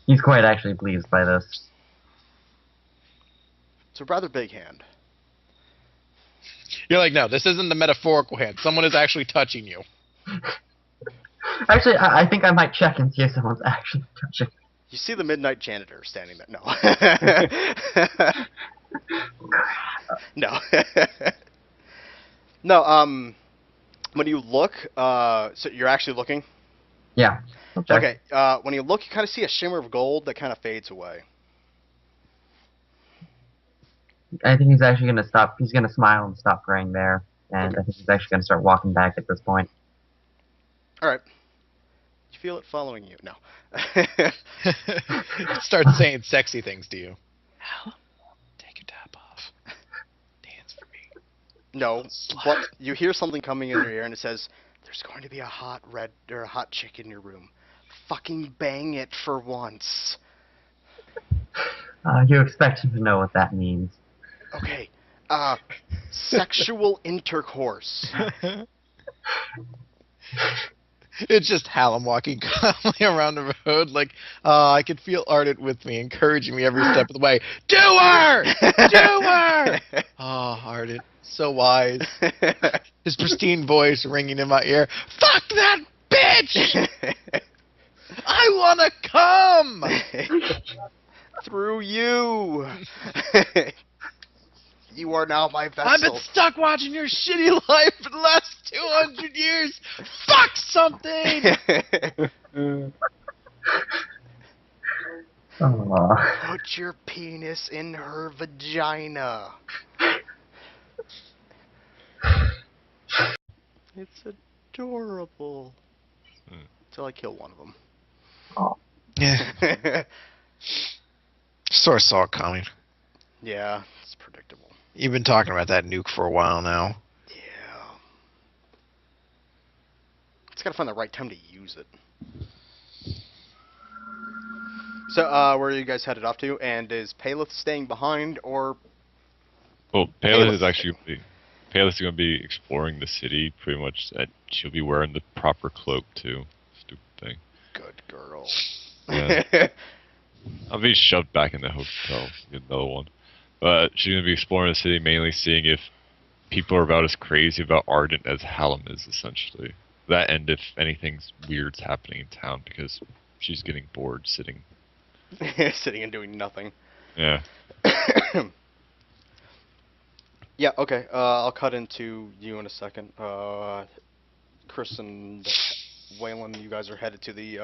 He's quite actually pleased by this. It's a rather big hand. You're like, no, this isn't the metaphorical hand. Someone is actually touching you. Actually, I think I might check and see if someone's actually touching. You see the midnight janitor standing there. No. No. No, when you look, so you're actually looking? Yeah. Okay, when you look, you kind of see a shimmer of gold that kind of fades away. I think he's actually gonna stop. He's gonna smile and stop praying there, and Okay. I think he's actually gonna start walking back at this point. Alright. You feel it following you? No. Start saying sexy things to you. Hal, take your top off. Dance for me. No, Slut. but you hear something coming in your ear and it says, "There's going to be a hot red or a hot chick in your room. Fucking bang it for once." You expect him to know what that means. Okay. Sexual intercourse. It's just Hallam walking calmly around the road, like, I could feel Ardent with me, encouraging me every step of the way. Do her! Do her! Oh, Ardent, so wise. His pristine voice ringing in my ear. Fuck that bitch! I wanna come! Through you. You are now my vessel. I've been stuck watching your shitty life for the last 200 years. Fuck something! Aw. Put your penis in her vagina. It's adorable. Till I kill one of them. Yeah, sort of saw it coming. Yeah, it's predictable. You've been talking about that nuke for a while now. Yeah. It's gotta find the right time to use it. So, where are you guys headed off to? And is Paleth staying behind, or... Well, Payless. Payless is actually Payless is going to be exploring the city pretty much. She'll be wearing the proper cloak too. Stupid thing. Good girl. Yeah. I'll be shoved back in the hotel. Get another one. But she's going to be exploring the city, mainly seeing if people are about as crazy about Ardent as Hallam is, essentially. That, and if anything's weird's happening in town, because she's getting bored sitting. Sitting and doing nothing. Yeah. Yeah, okay. I'll cut into you in a second. Chris and Waylon, you guys are headed to the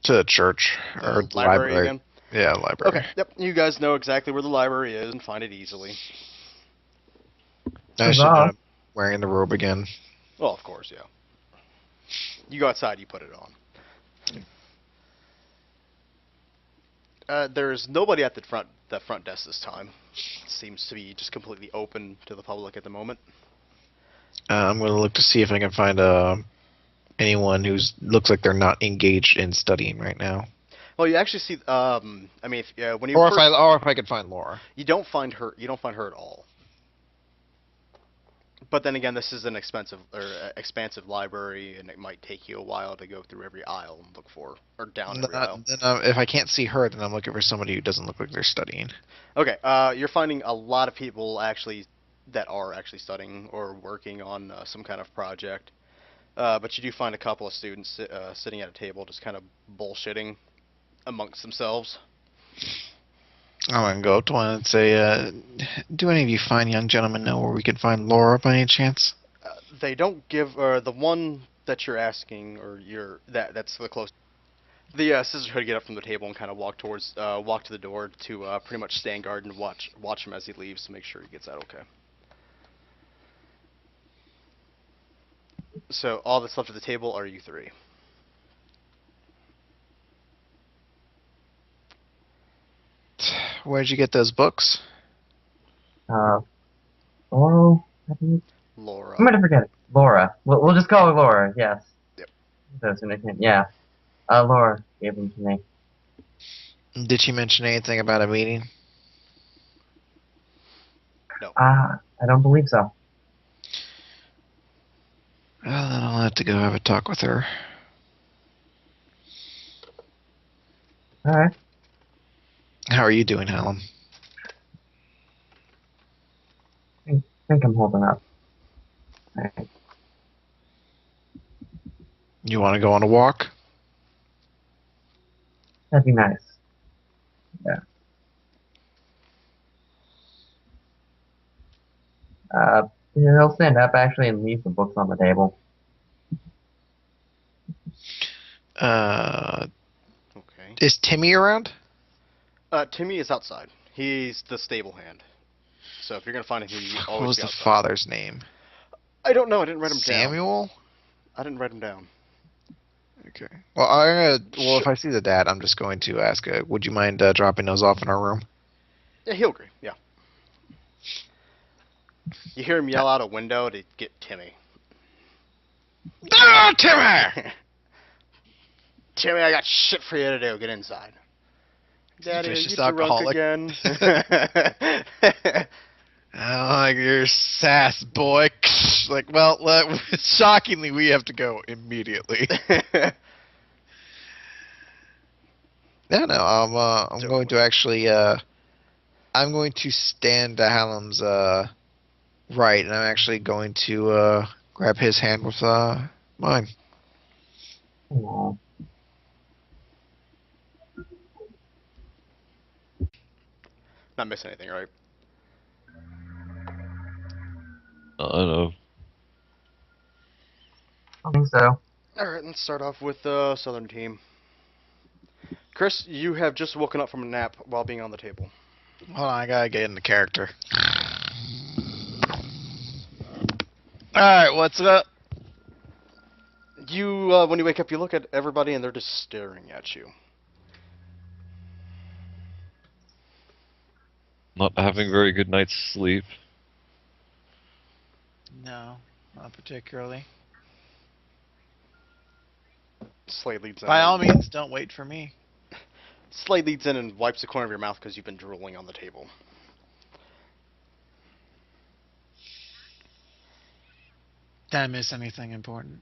To the church. Or the library again? Yeah, library. Okay, yep. You guys know exactly where the library is and find it easily. I should Huzzah. I'm wearing the robe again. Well, of course, yeah. You go outside, you put it on. There's nobody at the front desk this time. It seems to be just completely open to the public at the moment. I'm going to look to see if I can find anyone who looks like they're not engaged in studying right now. Well, you actually see. I mean, when you Or first, if I could find Laura. you don't find her. You don't find her at all. But then again, this is an expensive or expansive library, and it might take you a while to go through every aisle and look for, or down every aisle. Then, if I can't see her, then I'm looking for somebody who doesn't look like they're studying. Okay, you're finding a lot of people that are actually studying or working on some kind of project. But you do find a couple of students sitting at a table just kind of bullshitting amongst themselves. I'm going to go up to one and say, do any of you fine young gentlemen know where we can find Laura by any chance? They don't give, the one that you're asking, or that's the close. The Scissorhood get up from the table and kind of walk to the door to pretty much stand guard and watch him as he leaves to make sure he gets out okay. So all that's left at the table are you three. Where'd you get those books? Laurel, I think. Laura. I'm gonna forget it. Laura. We'll just call her Laura, yes. Yep. That's her nickname, yeah. Laura gave them to me. Did she mention anything about a meeting? No. I don't believe so. Well, then I'll have to go have a talk with her. Alright. How are you doing, Hallam? I think I'm holding up. Alright. You want to go on a walk? That'd be nice. Yeah. He'll stand up actually and leave the books on the table. Okay. Is Timmy around? Timmy is outside. He's the stable hand. So if you're gonna find him, he What always was be the outside. father's name? I don't know. I didn't write him down. Samuel? I didn't write him down. Okay. Well, if I see the dad, I'm just going to ask, would you mind dropping those off in our room? Yeah, he'll agree. Yeah. You hear him yell out a window to get Timmy. Ah, Timmy! Timmy, I got shit for you to do. Get inside. Daddy, are Vicious you drunk alcoholic. again? I like your sass, boy. Like, well, shockingly, we have to go immediately. Yeah, no, I'm going to actually, I'm going to stand to Hallam's, right, and I'm actually going to, grab his hand with, mine. Aw. Not missing anything, right? I don't know. I think so. Alright, let's start off with the Southern team. Chris, you have just woken up from a nap while being on the table. Hold on, I gotta get into character. Alright, what's up? You, when you wake up, you look at everybody and they're just staring at you. Not having very good night's sleep. No, not particularly. Slade leads in. By all means, don't wait for me. Slade leads in and wipes the corner of your mouth because you've been drooling on the table. Did I miss anything important?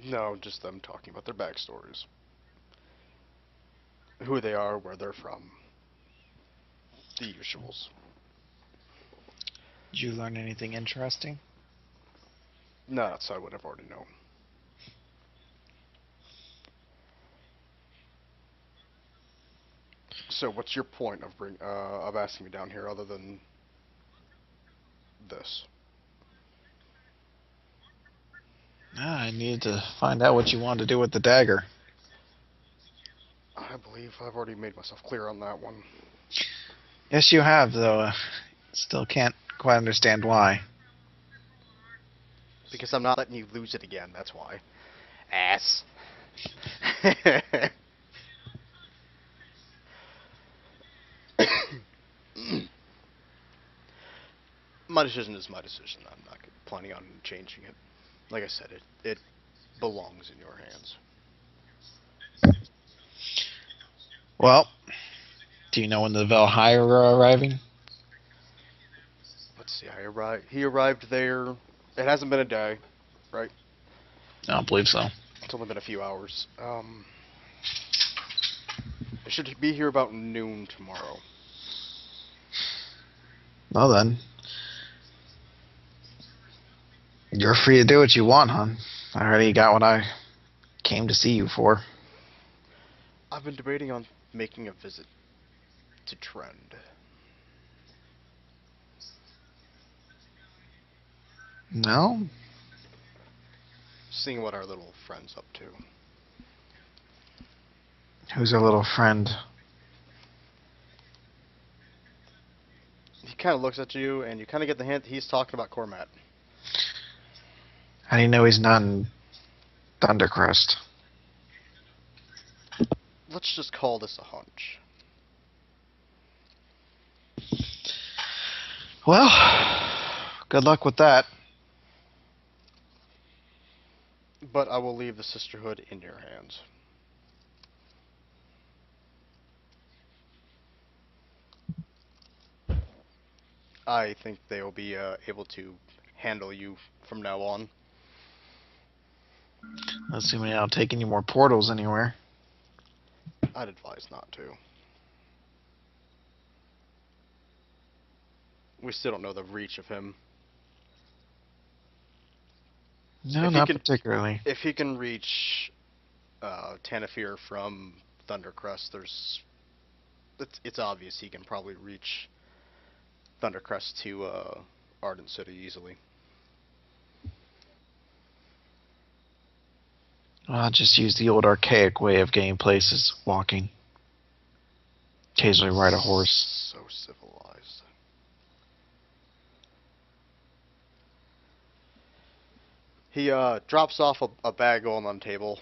No, just them talking about their backstories. Who they are, where they're from. The usuals. Did you learn anything interesting? No, outside what I've already known. So, what's your point of asking me down here, other than this? I needed to find out what you wanted to do with the dagger. I believe I've already made myself clear on that one. Yes, you have, though. Still can't quite understand why. Because I'm not letting you lose it again, that's why. Ass. My decision is my decision. I'm not planning on changing it. Like I said, it belongs in your hands. Well, do you know when the Valhalla are arriving? Let's see, he arrived there, it hasn't been a day, right? I don't believe so. It's only been a few hours. It should be here about noon tomorrow. Well then. You're free to do what you want, hon. I already got what I came to see you for. I've been debating on making a visit to Trend. No? Seeing what our little friend's up to. Who's our little friend? He kind of looks at you, and you kind of get the hint he's talking about Cormat. How do you know he's not in Thundercrest? Let's just call this a hunch. Well, good luck with that. But I will leave the Sisterhood in your hands. I think they will be able to handle you from now on. Assuming I don't take any more portals anywhere. I'd advise not to. We still don't know the reach of him. No, If he not can- particularly. If he can reach Tanafir from Thundercrest, it's obvious he can probably reach Thundercrest to Ardent City easily. I'll just use the old archaic way of getting places, walking. Occasionally ride a horse. So civilized. He drops off a bag going on the table.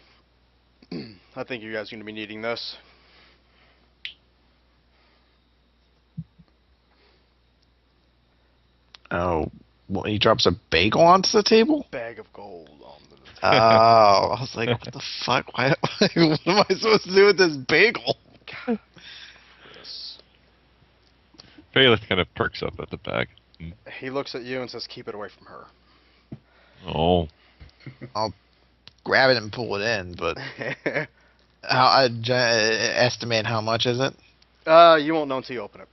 I think you guys are going to be needing this. Oh, well, he drops a bagel onto the table? Bag of gold on the table. Oh, I was like, what the fuck? Why, what am I supposed to do with this bagel? Chris. Bailiff kind of perks up at the back. He looks at you and says, "Keep it away from her." Oh. Grab it and pull it in, but how I estimate how much is it? You won't know until you open it.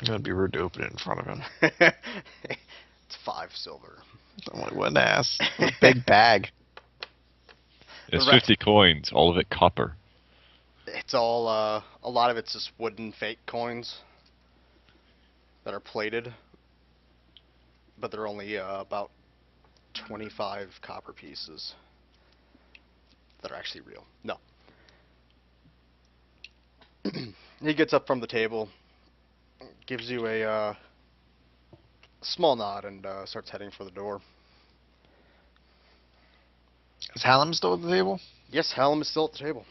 I'm gonna be rude to open it in front of him. It's 5 silver. I'm like, what an ass. A big bag. It's The re- 50 coins, all of it copper. It's all, a lot of it's just wooden fake coins that are plated, but they're only about 25 copper pieces that are actually real. No. He gets up from the table, gives you a small nod, and starts heading for the door. Is Hallam still at the table? Yes, Hallam is still at the table.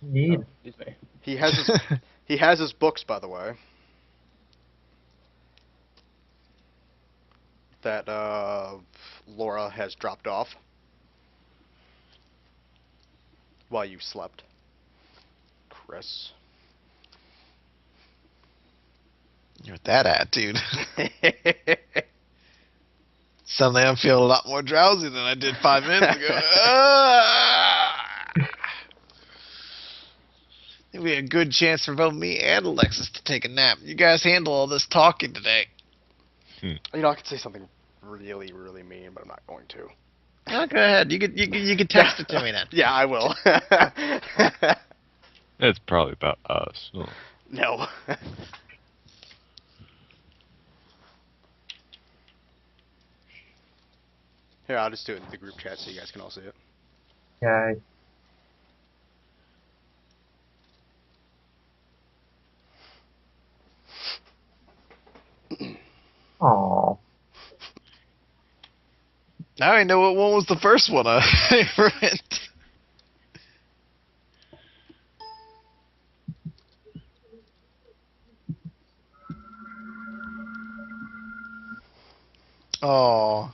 Indeed. Excuse me. He has his he has his books, by the way, that Laura has dropped off while you slept. Chris. You're with that attitude. Suddenly I'm feeling a lot more drowsy than I did 5 minutes ago. I think we had a good chance for both me and Alexis to take a nap. You guys handle all this talking today. You know, I could say something really, really mean, but I'm not going to. Oh, go ahead. You could text it to me then. Yeah, I will. It's probably about us. Oh. No. Here, I'll just do it in the group chat so you guys can all see it. Okay. Aww. Now I know what one was the first one I read. Oh.